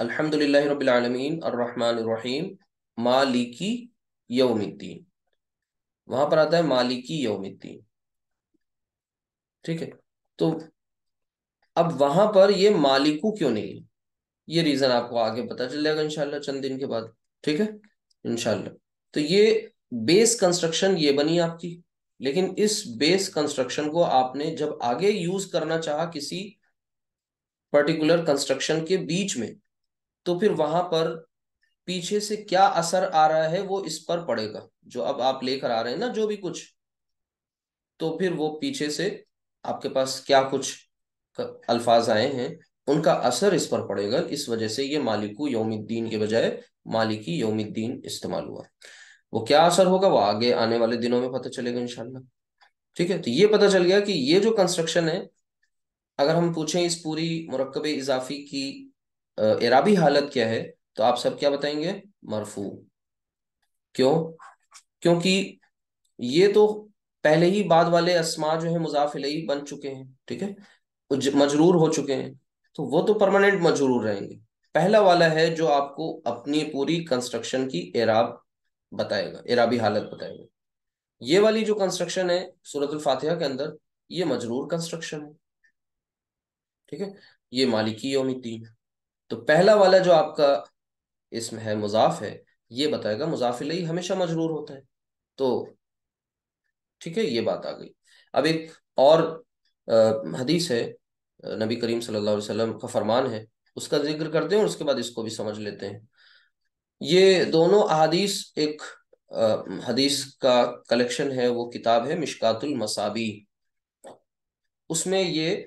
الحمد للہ رب العالمین الرحمن الرحیم مالکی یوم الدین. وہاں پر آتا ہے مالکی یوم الدین. ٹھیک ہے. تو اب وہاں پر یہ مالکو کیوں نہیں ہے؟ یہ ریزن آپ کو آگے پتا چل جائے گا انشاءاللہ چند دن کے بعد. ٹھیک ہے انشاءاللہ. تو یہ بیس کنسٹرکشن یہ بنی آپ کی. لیکن اس بیس کنسٹرکشن کو آپ نے جب آگے یوز کرنا چاہا کسی پرٹیکولر کنسٹرکشن کے بیچ میں، تو پھر وہاں پر پیچھے سے کیا اثر آ رہا ہے وہ اس پر پڑے گا. جو اب آپ لے کر آ رہے ہیں نا جو بھی کچھ، تو پھر وہ پیچھے سے آپ کے پاس کیا کچھ الفاظ آئے ہیں ان کا اثر اس پر پڑے گا. اس وجہ سے یہ مالکو یوم الدین کے بجائے مالکی یوم الدین استعمال ہوا. وہ کیا اثر ہوگا وہ آگے آنے والے دنوں میں پتہ چلے گا انشاءاللہ. ٹھیک ہے. تو یہ پتہ چل گیا کہ یہ جو کنسٹرکشن ہے، اگر ہم پوچھیں اس پوری مرکب اضافی کی اعرابی حالت کیا ہے تو آپ سب کیا بتائیں گے؟ مرفوع. کیوں؟ کیونکہ یہ تو پہلے ہی بعد والے اسما جو ہیں مضاف الیہ بن چکے ہیں. ٹھیک ہے. مجرور ہو چکے ہیں تو وہ تو پرماننٹ مجرور رہیں گے. پہلا والا ہے جو آپ کو اپنی پوری کنسٹرکشن کی اعراب بتائے گا، اعرابی حالت بتائے گا۔ یہ والی جو کنسٹرکشن ہے سورۃ الفاتحہ کے اندر، یہ مجرور کنسٹرکشن ہے، ٹھیک ہے، یہ مالکی یوم الدین۔ تو پہلا والا جو آپ کا اسم ہے، مضاف ہے، یہ بتائے گا مضاف الیہ ہمیشہ مجرور ہوتا ہے، تو ٹھیک ہے، یہ بات آ گئی۔ اب ایک اور حدیث ہے، نبی کریم صلی اللہ علیہ وسلم کا فرمان ہے، اس کا ذکر کرتے ہیں اور اس کے بعد اس کو بھی سمجھ لیتے ہیں۔ یہ دونوں احادیث ایک حدیث کا کلیکشن ہے، وہ کتاب ہے مشکات المصابیح، اس میں یہ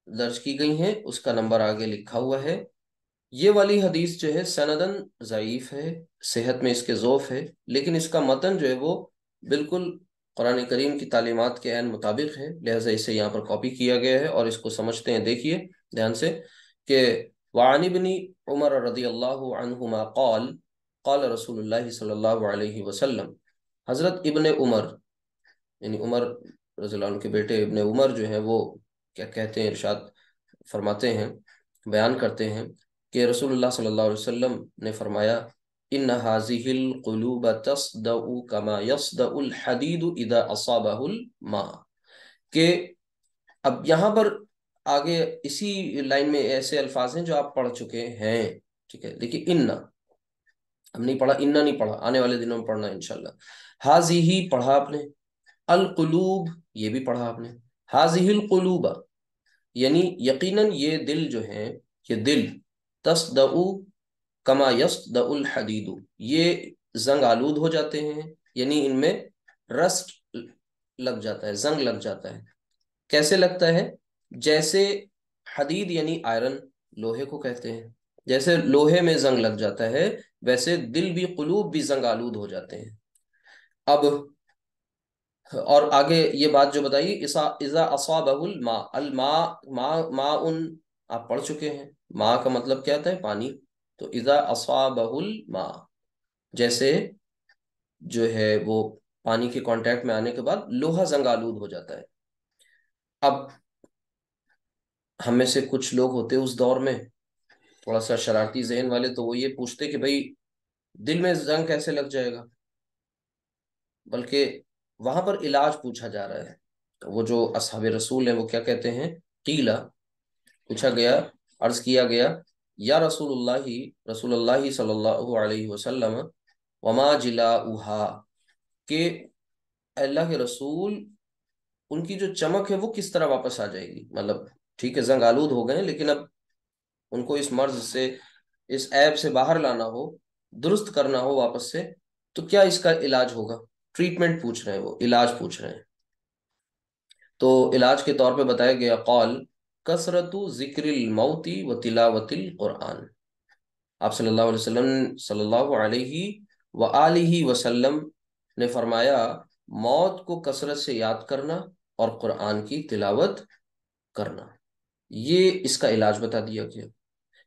درج کی گئی ہیں، اس کا نمبر آگے لکھا ہوا ہے۔ یہ والی حدیث جو ہے سندن ضعیف ہے، صحت میں اس کے ضعف ہے، لیکن اس کا متن جو ہے وہ بالکل قرآن کریم کی تعلیمات کے عین مطابق ہے، لہٰذا اسے یہاں پر کاپی کیا گیا ہے، اور اس کو سمجھتے ہیں۔ دیکھیے دھیان سے کہ وعن ابن عمر رضی اللہ عنہما قال قال رسول اللہ صلی اللہ علیہ وسلم، حضرت ابن عمر یعنی عمر رضی اللہ عنہ کے بیٹے ابن عمر جو ہیں، وہ کیا کہتے ہیں، ارشاد فرماتے ہیں، بیان کرتے ہیں کہ رسول اللہ صلی اللہ علیہ وسلم نے فرمایا، ان هذه القلوب تصدأ كما يصدأ الحديد اذا اصابه الماء، کہ اب یہاں پر آگے اسی لائن میں ایسے الفاظ ہیں جو آپ پڑھ چکے ہیں، ٹھیک ہے، دیکھیے ان ہم نہیں پڑھا، ان نہیں پڑھا، آنے والے دنوں میں پڑھنا ہے انشاءاللہ۔ حاضی ہی پڑھا آپ نے، القلوب یہ بھی پڑھا آپ نے، حاضی القلوب یعنی یقیناً یہ دل جو ہیں، یہ دل تصدعو کما یصدع الحدید، یہ زنگ آلود ہو جاتے ہیں، یعنی ان میں رسٹ لگ جاتا ہے، زنگ لگ جاتا ہے۔ کیسے لگتا ہے؟ جیسے حدید یعنی آئرن، لوہے کو کہتے ہیں، جیسے لوہے میں زنگ لگ جاتا ہے، ویسے دل بھی، قلوب بھی زنگ آلود ہو جاتے ہیں۔ اب اور آگے یہ بات جو بتائی، اذا اصابہ الماء، الماء ماء آپ پڑھ چکے ہیں، ماء کا مطلب کیا ہوتا ہے؟ پانی، تو اذا اصابہ الماء جیسے جو ہے وہ پانی کے کانٹیکٹ میں آنے کے بعد لوہا زنگ آلود ہو جاتا ہے۔ اب ہم میں سے کچھ لوگ ہوتے اس دور میں تھوڑا سا شرارتی ذہن والے، تو وہ یہ پوچھتے کہ بھائی دل میں زنگ کیسے لگ جائے گا، بلکہ وہاں پر علاج پوچھا جا رہا ہے۔ تو وہ جو اصحاب رسول ہیں وہ کیا کہتے ہیں؟ قیلا، پوچھا گیا، عرض کیا گیا، یا رسول اللہ، رسول اللہ صلی اللہ علیہ وسلم، وما جلاؤہا، کہ اللہ کے رسول ان کی جو چمک ہے وہ کس طرح واپس آ جائے گی؟ مطلب ٹھیک ہے زنگ آلود ہو گئے ہیں، لیکن اب ان کو اس مرض سے، اس عیب سے باہر لانا ہو، درست کرنا ہو واپس سے، تو کیا اس کا علاج ہوگا؟ ٹریٹمنٹ پوچھ رہے ہیں، وہ علاج پوچھ رہے ہیں۔ تو علاج کے طور پہ بتایا گیا، قال کثرت ذکر الموت و تلاوت القرآن، آپ صلی اللہ علیہ وآلہ وسلم نے فرمایا، موت کو کثرت سے یاد کرنا اور قرآن کی تلاوت کرنا، یہ اس کا علاج بتا دیا گیا۔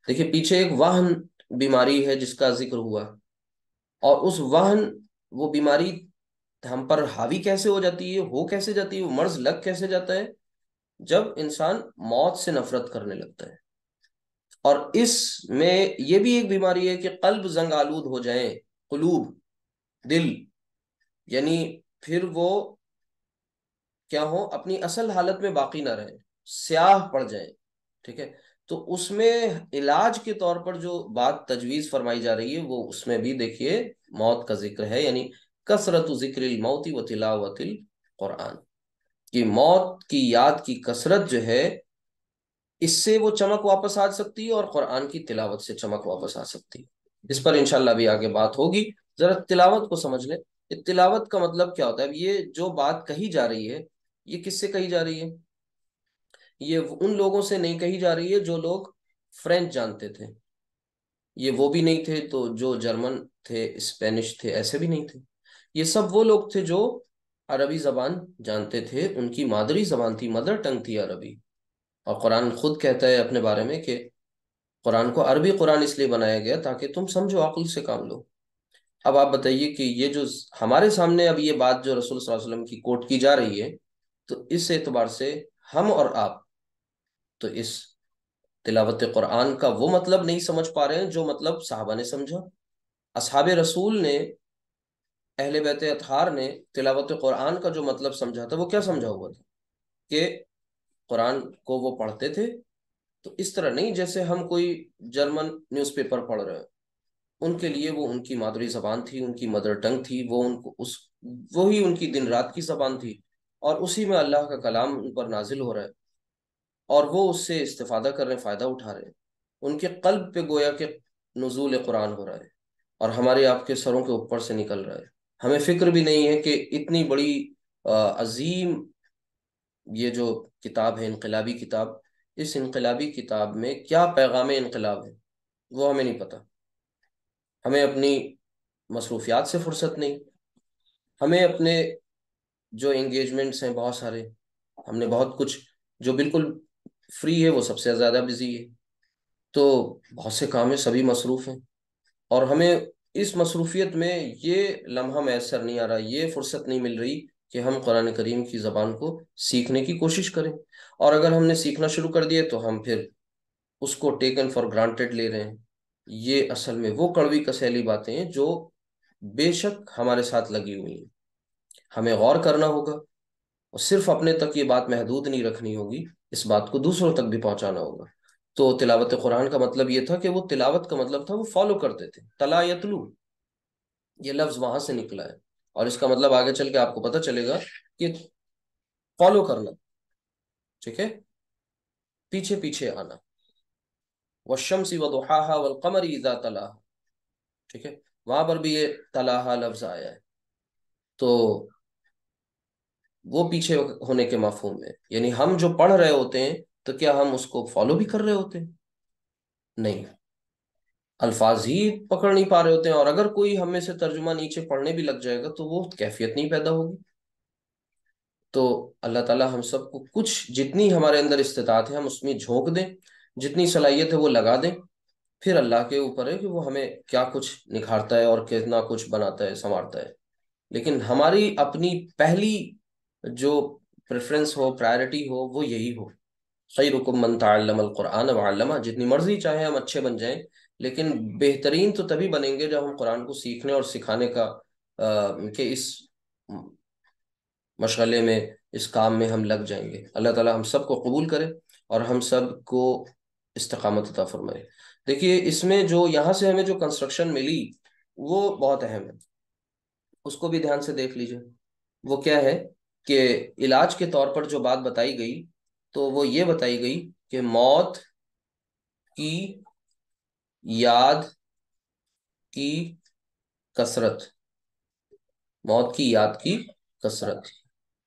دیکھیں پیچھے ایک وہن بیماری ہے جس کا ذکر ہوا، اور اس وہن، وہ بیماری ہم پر حاوی کیسے ہو جاتی ہے، ہو کیسے جاتی ہے، وہ مرض لگ کیسے جاتا ہے؟ جب انسان موت سے نفرت کرنے لگتا ہے۔ اور اس میں یہ بھی ایک بیماری ہے کہ قلب زنگ آلود ہو جائیں، قلوب، دل، یعنی پھر وہ کیا ہو، اپنی اصل حالت میں باقی نہ رہیں، سیاہ پڑ جائیں، ٹھیک ہے۔ تو اس میں علاج کے طور پر جو بات تجویز فرمائی جا رہی ہے، وہ اس میں بھی دیکھیے موت کا ذکر ہے، یعنی کثرت ذکر الموت و تلاوت القرآن، کہ موت کی یاد کی کثرت جو ہے، اس سے وہ چمک واپس آ سکتی ہے، اور قرآن کی تلاوت سے چمک واپس آ سکتی ہے۔ اس پر انشاءاللہ بھی آگے بات ہوگی۔ ذرا تلاوت کو سمجھ لیں، تلاوت کا مطلب کیا ہوتا ہے؟ یہ جو بات کہی جا رہی ہے، یہ کس سے کہی جا رہی ہے؟ یہ ان لوگوں سے نہیں کہی جا رہی ہے جو لوگ فرینچ جانتے تھے، یہ وہ بھی نہیں تھے، تو جو جرمن تھے، اسپینش تھے، ایسے بھی نہیں تھے، یہ سب وہ لوگ تھے جو عربی زبان جانتے تھے، ان کی مادری زبان تھی، مدر ٹنگ تھی عربی۔ اور قرآن خود کہتا ہے اپنے بارے میں کہ قرآن کو عربی قرآن اس لیے بنایا گیا تاکہ تم سمجھو، عقل سے کام لو۔ اب آپ بتائیے کہ یہ جو ہمارے سامنے اب یہ بات جو رسول صلی اللہ علیہ وسلم کی کوٹ کی جا رہی ہے، تو اس اعتبار سے ہم اور آپ تو اس تلاوت قرآن کا وہ مطلب نہیں سمجھ پا رہے ہیں جو مطلب صحابہ نے سمجھا. اصحاب رسول نے، اہل بیت اطہار نے تلاوت قرآن کا جو مطلب سمجھا تھا وہ کیا سمجھا ہوا تھا؟ کہ قرآن کو وہ پڑھتے تھے تو اس طرح نہیں جیسے ہم کوئی جرمن نیوز پیپر پڑھ رہے ہیں. ان کے لیے وہ ان کی مادری زبان تھی، ان کی مدر ٹنگ تھی، وہ ان کو وہی ان کی دن رات کی زبان تھی، اور اسی میں اللہ کا کلام ان پر نازل ہو رہا ہے، اور وہ اس سے استفادہ کر رہے ہیں، فائدہ اٹھا رہے ہیں. ان کے قلب پہ گویا کہ نزول قرآن ہو رہا ہے، اور ہمارے آپ کے سروں کے اوپر سے نکل رہا ہے. ہمیں فکر بھی نہیں ہے کہ اتنی بڑی عظیم یہ جو کتاب ہے، انقلابی کتاب، اس انقلابی کتاب میں کیا پیغام انقلاب ہے وہ ہمیں نہیں پتہ. ہمیں اپنی مصروفیات سے فرصت نہیں، ہمیں اپنے جو انگیجمنٹس ہیں بہت سارے، ہم نے بہت کچھ جو بالکل فری ہے وہ سب سے زیادہ بزی ہے. تو بہت سے کام ہیں، سبھی مصروف ہیں، اور ہمیں اس مصروفیت میں یہ لمحہ میسر نہیں آ رہا، یہ فرصت نہیں مل رہی کہ ہم قرآن کریم کی زبان کو سیکھنے کی کوشش کریں. اور اگر ہم نے سیکھنا شروع کر دیے تو ہم پھر اس کو ٹیکن فار گرانٹیڈ لے رہے ہیں. یہ اصل میں وہ کڑوی کسیلی باتیں ہیں جو بے شک ہمارے ساتھ لگی ہوئی ہیں. ہمیں غور کرنا ہوگا، اور صرف اپنے تک یہ بات محدود نہیں رکھنی ہوگی، اس بات کو دوسروں تک بھی پہنچانا ہوگا. تو تلاوت قرآن کا مطلب یہ تھا کہ وہ تلاوت کا مطلب تھا وہ فالو کرتے تھے. تلا یتلو یہ لفظ وہاں سے نکلا ہے، اور اس کا مطلب آگے چل کے آپ کو پتہ چلے گا کہ فالو کرنا، ٹھیک ہے، پیچھے پیچھے آنا. والشمس وضحاها والقمر اذا تلاها، ٹھیک ہے، وہاں پر بھی یہ تلاها لفظ آیا ہے. تو وہ پیچھے ہونے کے مفہوم میں، یعنی ہم جو پڑھ رہے ہوتے ہیں تو کیا ہم اس کو فالو بھی کر رہے ہوتے ہیں؟ نہیں، الفاظ ہی پکڑ نہیں پا رہے ہوتے ہیں. اور اگر کوئی ہم میں سے ترجمہ نیچے پڑھنے بھی لگ جائے گا تو وہ کیفیت نہیں پیدا ہوگی. تو اللہ تعالی ہم سب کو کچھ جتنی ہمارے اندر استطاعت ہے ہم اس میں جھونک دیں، جتنی صلاحیت ہے وہ لگا دیں. پھر اللہ کے اوپر ہے کہ وہ ہمیں کیا کچھ نکھارتا ہے اور کتنا کچھ بناتا ہے، سنوارتا ہے. لیکن ہماری اپنی پہلی جو پریفرنس ہو، پرائرٹی ہو، وہ یہی ہو. خیرکم من تعلم القرآن وعلمہ. جتنی مرضی چاہے ہم اچھے بن جائیں، لیکن بہترین تو تبھی بنیں گے جب ہم قرآن کو سیکھنے اور سکھانے کا کہ اس مشغلے میں، اس کام میں ہم لگ جائیں گے. اللہ تعالی ہم سب کو قبول کرے اور ہم سب کو استقامت عطا فرمائے. دیکھیے اس میں جو یہاں سے ہمیں جو کنسٹرکشن ملی وہ بہت اہم ہے، اس کو بھی دھیان سے دیکھ لیجئے. وہ کیا ہے کہ علاج کے طور پر جو بات بتائی گئی تو وہ یہ بتائی گئی کہ موت کی یاد کی کثرت، موت کی یاد کی کثرت،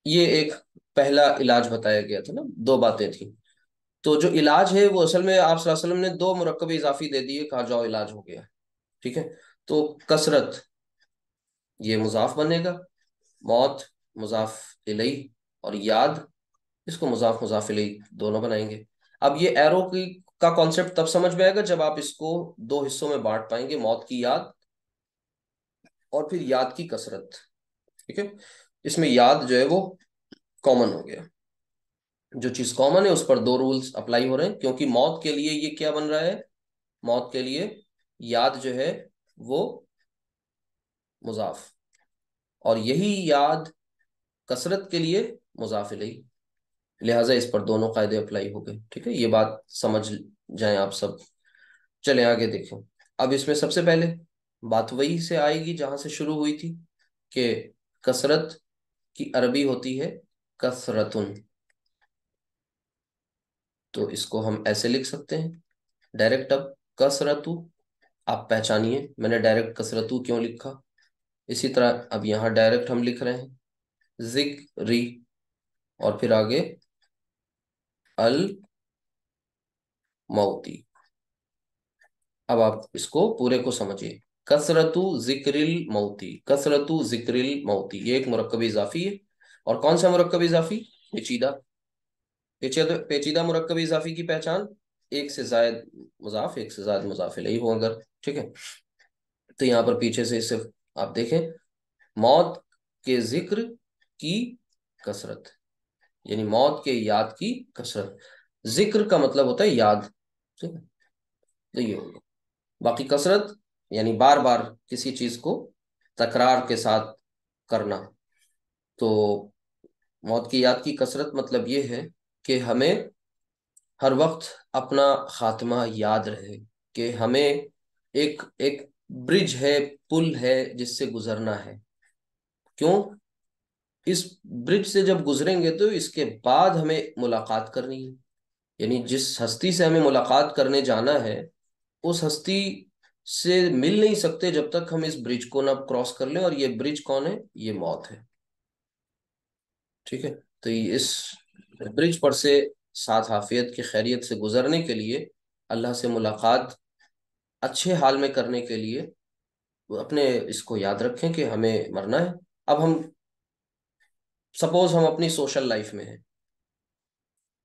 یہ ایک پہلا علاج بتایا گیا تھا نا. دو باتیں تھیں. تو جو علاج ہے وہ اصل میں آپ صلی اللہ علیہ وسلم نے دو مرکب اضافی دے دیے، کہا جاؤ علاج ہو گیا، ٹھیک ہے. تو کثرت یہ مضاف بنے گا، موت مضاف الیہ، اور یاد اس کو مضاف مضاف الیہ دونوں بنائیں گے. اب یہ ایرو کی کا کانسیپٹ تب سمجھ میں آئے گا جب آپ اس کو دو حصوں میں بانٹ پائیں گے، موت کی یاد اور پھر یاد کی کثرت، ٹھیک ہے. اس میں یاد جو ہے وہ کامن ہو گیا. جو چیز کامن ہے اس پر دو رولز اپلائی ہو رہے ہیں، کیونکہ موت کے لیے یہ کیا بن رہا ہے، موت کے لیے یاد جو ہے وہ مضاف، اور یہی یاد کثرت کے لیے مضاف الیہ، لہٰذا اس پر دونوں قاعدے اپلائی ہو گئے. ٹھیک ہے، یہ بات سمجھ جائیں آپ سب. چلیں آگے دیکھیں. اب اس میں سب سے پہلے بات وہی سے آئے گی جہاں سے شروع ہوئی تھی کہ کثرت کی عربی ہوتی ہے کثرتن. تو اس کو ہم ایسے لکھ سکتے ہیں ڈائریکٹ. اب کثرتو آپ پہچانیے میں نے ڈائریکٹ کثرتو کیوں لکھا. اسی طرح اب یہاں ڈائریکٹ ہم لکھ رہے ہیں ذکری، اور پھر آگے الموتی. اب آپ اس کو پورے کو سمجھیے. کثرت ذکر الموتی، کثرت ذکر الموتی، یہ ایک مرکب اضافی ہے. اور کون سا مرکب اضافی؟ پیچیدہ. پیچیدہ مرکب اضافی کی پہچان ایک سے زائد مضاف، ایک سے زائد مضاف الیہ ہو اگر، ٹھیک ہے. تو یہاں پر پیچھے سے صرف آپ دیکھیں موت کے ذکر کی کثرت، یعنی موت کے یاد کی کثرت. ذکر کا مطلب ہوتا ہے یاد، ٹھیک ہے، تو یہ ہوگا. باقی کثرت یعنی بار بار کسی چیز کو تکرار کے ساتھ کرنا. تو موت کی یاد کی کثرت مطلب یہ ہے کہ ہمیں ہر وقت اپنا خاتمہ یاد رہے، کہ ہمیں ایک ایک برج ہے، پل ہے جس سے گزرنا ہے. کیوں؟ اس برج سے جب گزریں گے تو اس کے بعد ہمیں ملاقات کرنی ہے. یعنی جس ہستی سے ہمیں ملاقات کرنے جانا ہے، اس ہستی سے مل نہیں سکتے جب تک ہم اس برج کو نہ کراس کر لیں. اور یہ برج کون ہے؟ یہ موت ہے. ٹھیک ہے، تو اس برج پر سے ساتھ عافیت کی خیریت سے گزرنے کے لیے، اللہ سے ملاقات اچھے حال میں کرنے کے لیے، وہ اپنے اس کو یاد رکھیں کہ ہمیں مرنا ہے. اب ہم سپوز ہم اپنی سوشل لائف میں ہیں.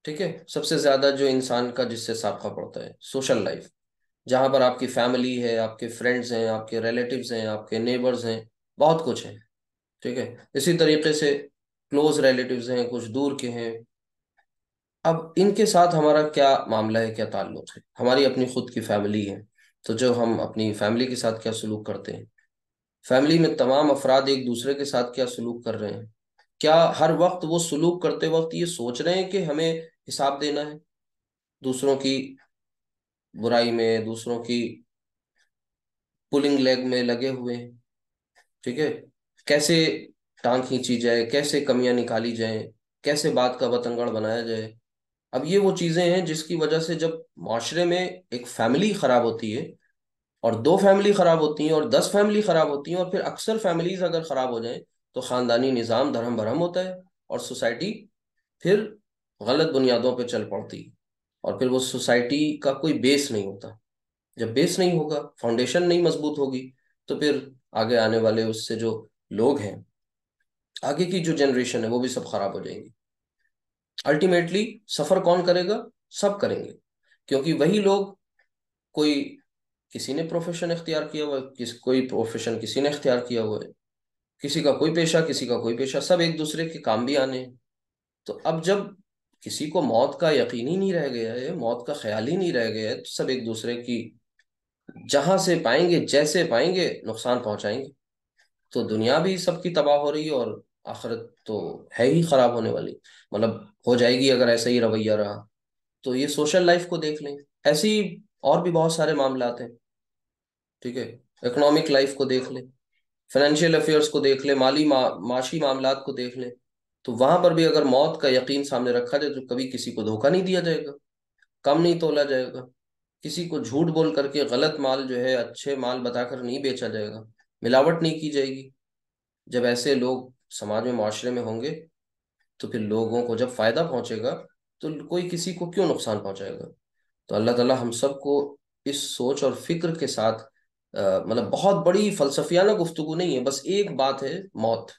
ٹھیک ہے، سب سے زیادہ جو انسان کا جس سے سابقہ پڑتا ہے سوشل لائف، جہاں پر آپ کی فیملی ہے، آپ کے فرینڈز ہیں، آپ کے ریلیٹیوز ہیں، آپ کے نیبرز ہیں، بہت کچھ ہیں. ٹھیک ہے، اسی طریقے سے کلوز ریلیٹیوز ہیں، کچھ دور کے ہیں. اب ان کے ساتھ ہمارا کیا معاملہ ہے، کیا تعلق ہے؟ ہماری اپنی خود کی فیملی ہے، تو جو ہم اپنی فیملی کے ساتھ کیا سلوک کرتے ہیں، فیملی میں تمام افراد ایک دوسرے کے ساتھ کیا سلوک کر رہے ہیں؟ کیا ہر وقت وہ سلوک کرتے وقت یہ سوچ رہے ہیں کہ ہمیں حساب دینا ہے؟ دوسروں کی برائی میں، دوسروں کی پولنگ لیگ میں لگے ہوئے ہیں. ٹھیک ہے، کیسے ٹانگ کھینچی جائے، کیسے کمیاں نکالی جائیں، کیسے بات کا بتنگڑ بنایا جائے. اب یہ وہ چیزیں ہیں جس کی وجہ سے جب معاشرے میں ایک فیملی خراب ہوتی ہے، اور دو فیملی خراب ہوتی ہیں، اور 10 فیملی خراب ہوتی ہیں، اور پھر اکثر فیملیز اگر خراب ہو جائیں تو خاندانی نظام درہم برہم ہوتا ہے، اور سوسائٹی پھر غلط بنیادوں پہ چل پڑتی ہے. اور پھر وہ سوسائٹی کا کوئی بیس نہیں ہوتا. جب بیس نہیں ہوگا، فاؤنڈیشن نہیں مضبوط ہوگی، تو پھر آگے آنے والے اس سے جو لوگ ہیں، آگے کی جو جنریشن ہے، وہ بھی سب خراب ہو جائیں گی. الٹیمیٹلی سفر کون کرے گا؟ سب کریں گے، کیونکہ وہی لوگ، کوئی کسی نے پروفیشن اختیار کیا ہوا ہے، کوئی پروفیشن کسی نے اختیار کیا ہوا ہے، کسی کا کوئی پیشہ، کسی کا کوئی پیشہ، سب ایک دوسرے کے کام بھی آنے ہیں. تو اب جب کسی کو موت کا یقین ہی نہیں رہ گیا ہے، موت کا خیال ہی نہیں رہ گیا ہے، تو سب ایک دوسرے کی جہاں سے پائیں گے، جیسے پائیں گے، نقصان پہنچائیں گے. تو دنیا بھی سب کی تباہ ہو رہی ہے، اور آخرت تو ہے ہی خراب ہونے والی، مطلب ہو جائے گی اگر ایسا ہی رویہ رہا. تو یہ سوشل لائف کو دیکھ لیں، ایسی اور بھی بہت سارے معاملات ہیں. ٹھیک ہے، اکنامک لائف کو دیکھ لیں، فائنینشیل افیئرس کو دیکھ لیں، مالی معاشی معاملات کو دیکھ لیں. تو وہاں پر بھی اگر موت کا یقین سامنے رکھا جائے تو کبھی کسی کو دھوکہ نہیں دیا جائے گا، کم نہیں تولا جائے گا، کسی کو جھوٹ بول کر کے غلط مال جو ہے اچھے مال بتا کر نہیں بیچا جائے گا، ملاوٹ نہیں کی جائے گی. جب ایسے لوگ سماج میں، معاشرے میں ہوں گے، تو پھر لوگوں کو جب فائدہ پہنچے گا تو کوئی کسی کو کیوں نقصان پہنچائے گا؟ تو اللہ تعالی ہم سب کو اس سوچ اور فکر کے ساتھ، مطلب بہت بڑی فلسفیانہ گفتگو نہیں ہے، بس ایک بات ہے، موت،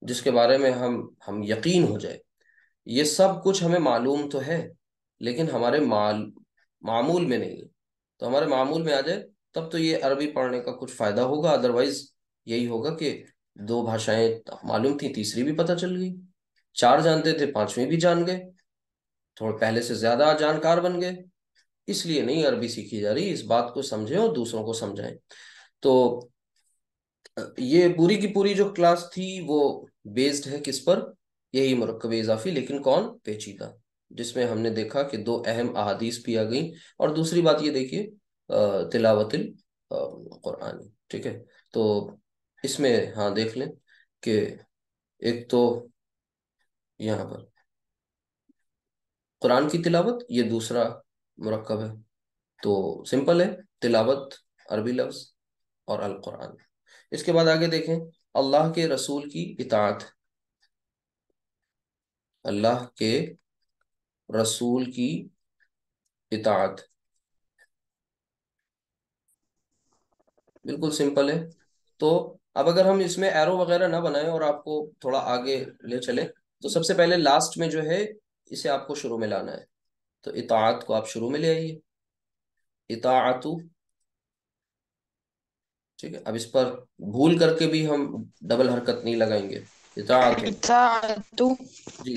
جس کے بارے میں ہم یقین ہو جائے. یہ سب کچھ ہمیں معلوم تو ہے، لیکن ہمارے معمول میں نہیں ہے. تو ہمارے معمول میں آ جائے تب تو یہ عربی پڑھنے کا کچھ فائدہ ہوگا. ادروائز یہی ہوگا کہ 2 بھاشائیں معلوم تھی، تیسری بھی پتہ چل گئی، 4 جانتے تھے، 5ویں بھی جان گئے، تھوڑے پہلے سے زیادہ جانکار بن گئے. اس لیے نہیں عربی سیکھی جا رہی، اس بات کو سمجھیں اور دوسروں کو سمجھائیں. تو یہ پوری کی پوری جو کلاس تھی وہ بیسڈ ہے کس پر؟ یہی مرکب اضافی، لیکن کون؟ پیچیدہ، جس میں ہم نے دیکھا کہ 2 اہم احادیث بھی آ گئیں. اور دوسری بات یہ دیکھیے، تلاوت القرآن. ٹھیک ہے، تو اس میں ہاں دیکھ لیں کہ ایک تو یہاں پر قرآن کی تلاوت، یہ دوسرا مرکب ہے. تو سمپل ہے، تلاوت عربی لفظ اور القرآن. اس کے بعد آگے دیکھیں، اللہ کے رسول کی اطاعت، اللہ کے رسول کی اطاعت بالکل سمپل ہے. تو اب اگر ہم اس میں ایرو وغیرہ نہ بنائیں اور آپ کو تھوڑا آگے لے چلیں، تو سب سے پہلے لاسٹ میں جو ہے اسے آپ کو شروع میں لانا ہے. تو اطاعت کو آپ شروع میں لے آئیے، اطاعت. ٹھیک ہے، اب اس پر بھول کر کے بھی ہم ڈبل حرکت نہیں لگائیں گے، اطاعت. اطاعت. جی،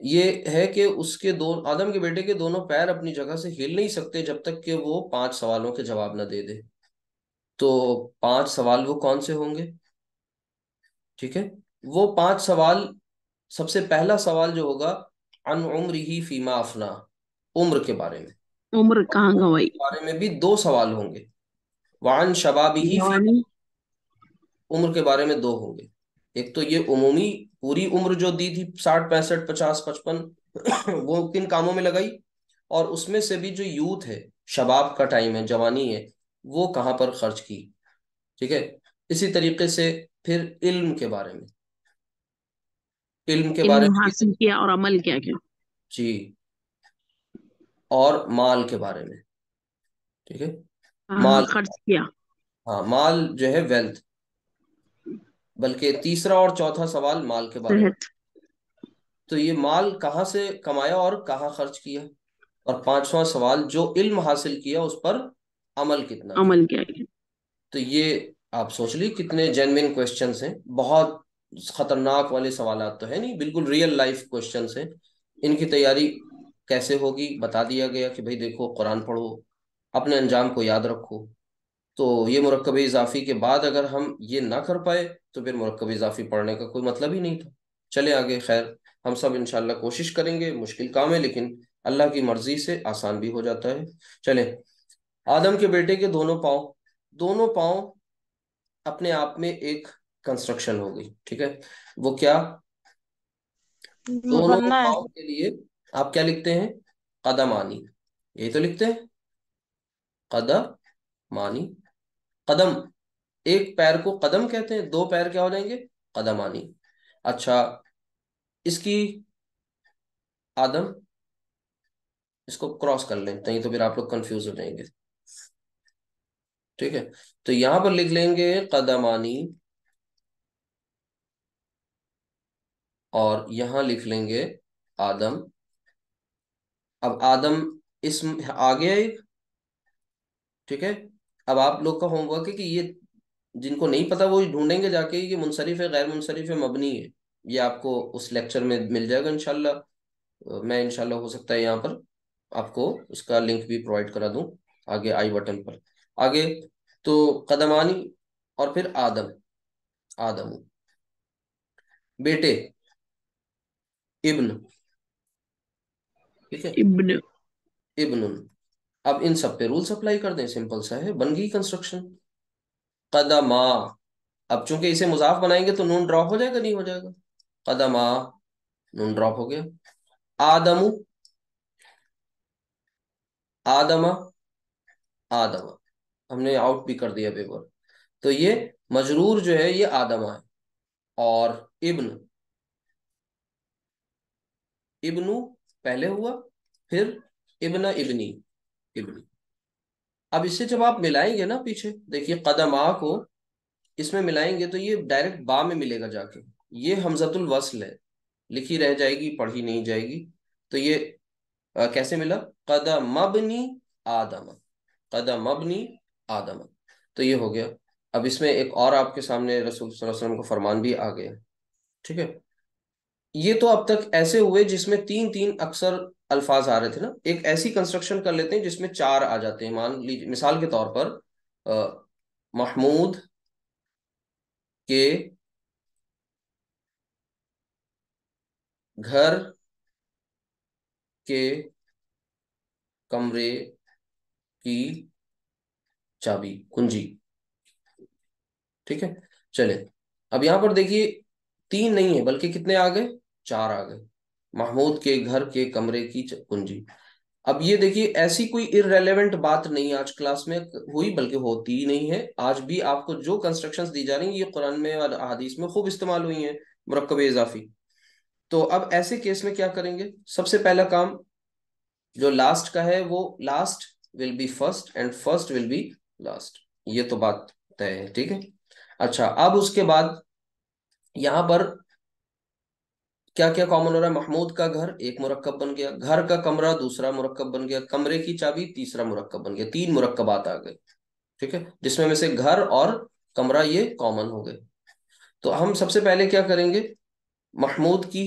یہ ہے کہ اس کے آدم کے بیٹے کے دونوں پیر اپنی جگہ سے ہل نہیں سکتے جب تک کہ وہ 5 سوالوں کے جواب نہ دے دے. تو 5 سوال وہ کون سے ہوں گے؟ ٹھیک ہے، وہ 5 سوال. سب سے پہلا سوال جو ہوگا عن عمرہ فیما افنا، عمر کے بارے میں. عمر کہاں عمر گوائی؟ کے بارے میں بھی 2 سوال ہوں گے. وعن شبابہ فی، جوانی. عمر کے بارے میں 2 ہوں گے. ایک تو یہ عمومی پوری عمر جو دی تھی 60 65 50 55 وہ کن کاموں میں لگائی، اور اس میں سے بھی جو یوتھ ہے، شباب کا ٹائم ہے، جوانی ہے، وہ کہاں پر خرچ کی. ٹھیک ہے. اسی طریقے سے پھر علم کے بارے میں، علم کے بارے علم میں بھی. حاصل کیا اور عمل کیا کیا؟ جی. اور مال کے بارے میں. ٹھیک ہے. ہاں، مال، خرچ کیا. ہاں مال جو ہے ویلتھ. بلکہ تیسرا اور چوتھا سوال مال کے بارے میں. صحت. تو یہ مال کہاں سے کمایا اور کہاں خرچ کیا. اور 5واں سوال جو علم حاصل کیا اس پر عمل کتنا کیا. عمل کیا کیا. تو یہ آپ سوچ لی کتنے جینوین کوشچنس ہیں. بہت خطرناک والے سوالات تو ہے نہیں، بالکل ریئل لائف کوشچنس ہیں. ان کی تیاری کیسے ہوگی بتا دیا گیا کہ بھئی دیکھو قرآن پڑھو، اپنے انجام کو یاد رکھو. تو یہ مرکب اضافی کے بعد اگر ہم یہ نہ کر پائے تو پھر مرکب اضافی پڑھنے کا کوئی مطلب ہی نہیں تھا. چلے آگے. خیر، ہم سب انشاءاللہ کوشش کریں گے. مشکل کام ہے لیکن اللہ کی مرضی سے آسان بھی ہو جاتا ہے. چلیں، آدم کے بیٹے کے دونوں پاؤں اپنے آپ میں ایک کنسٹرکشن ہو گئی. ٹھیک ہے. وہ کیا؟ دونوں مثنیٰ ہے. پاؤں کے لیے آپ کیا لکھتے ہیں؟ قدمانی. یہی تو لکھتے ہیں، قدمانی. قدم، ایک پیر کو قدم کہتے ہیں، 2 پیر کیا ہو جائیں گے؟ قدمانی. اچھا، اس کی آدم، اس کو کراس کر لیں نہیں تو پھر آپ لوگ کنفیوز ہو جائیں گے. ٹھیک ہے. تو یہاں پر لکھ لیں گے قدمانی، اور یہاں لکھ لیں گے آدم. اب آدم اسم آ گیا ایک. ٹھیک ہے. اب آپ لوگ کا ہوم ورک ہے کہ یہ جن کو نہیں پتا وہ ڈھونڈیں گے جا کے کہ منصرف ہے، غیر منصرف ہے، مبنی ہے. یہ آپ کو اس لیکچر میں مل جائے گا انشاءاللہ. میں انشاءاللہ ہو سکتا ہے یہاں پر آپ کو اس کا لنک بھی پرووائڈ کرا دوں آگے آئی بٹن پر. آگے تو قدمانی اور پھر آدم بیٹے، ابن. ٹھیک ہے. ابن. ابن. اب ان سب پہ رولز اپلائی کر دیں، سمپل سا ہے، بن گئی کنسٹرکشن. قدما، اب چونکہ اسے مضاف بنائیں گے تو نون ڈراپ ہو جائے گا نہیں ہو جائے گا؟ قدما، نون ڈراپ ہو گیا. آدم، آدم، ہم نے آؤٹ بھی کر دیا پیپر. تو یہ مجرور جو ہے یہ آدمہ ہے. اور ابنو پہلے ہوا، پھر ابنی. اب اس سے جب آپ ملائیں گے نا، پیچھے دیکھیے قدمہ کو اس میں ملائیں گے تو یہ ڈائریکٹ با میں ملے گا جا کے. یہ حمزۃ الوصل ہے، لکھی رہ جائے گی، پڑھی نہیں جائے گی. تو یہ کیسے ملا؟ قدم ابنی آدم، قدم ابنی آدم. تو یہ ہو گیا. اب اس میں ایک اور آپ کے سامنے رسول صلی اللہ علیہ وسلم کا فرمان بھی آ گیا. ٹھیک ہے. یہ تو اب تک ایسے ہوئے جس میں 3 اکثر الفاظ آ رہے تھے نا. ایک ایسی کنسٹرکشن کر لیتے ہیں جس میں 4 آ جاتے ہیں. مان لیجیے مثال کے طور پر محمود کے گھر کے کمرے کی چابی، کنجی. ٹھیک ہے. چلے اب یہاں پر دیکھیے 3 نہیں ہے بلکہ کتنے آ گئے؟ 4 آ گئے. محمود کے گھر کے کمرے کی کنجی. اب یہ دیکھیے ایسی کوئی ارریلیونٹ بات نہیں آج کلاس میں ہوئی، بلکہ ہوتی ہی نہیں ہے. آج بھی آپ کو جو کنسٹرکشنز دی جا رہی ہیں یہ قرآن میں اور احادیث میں خوب استعمال ہوئی ہیں، مرکب اضافی. تو اب ایسے کیس میں کیا کریں گے؟ سب سے پہلا کام جو لاسٹ کا ہے وہ last will be first and first will be last. یہ تو بات طے ہے. ٹھیک ہے. اچھا، اب اس کے بعد یہاں پر کیا کیا کامن ہو رہا ہے؟ محمود کا گھر ایک مرکب بن گیا، گھر کا کمرہ دوسرا مرکب بن گیا، کمرے کی چابی تیسرا مرکب بن گیا. 3 مرکبات آ گئے. ٹھیک ہے. جس میں سے گھر اور کمرہ یہ کامن ہو گئے. تو ہم سب سے پہلے کیا کریں گے؟ محمود کی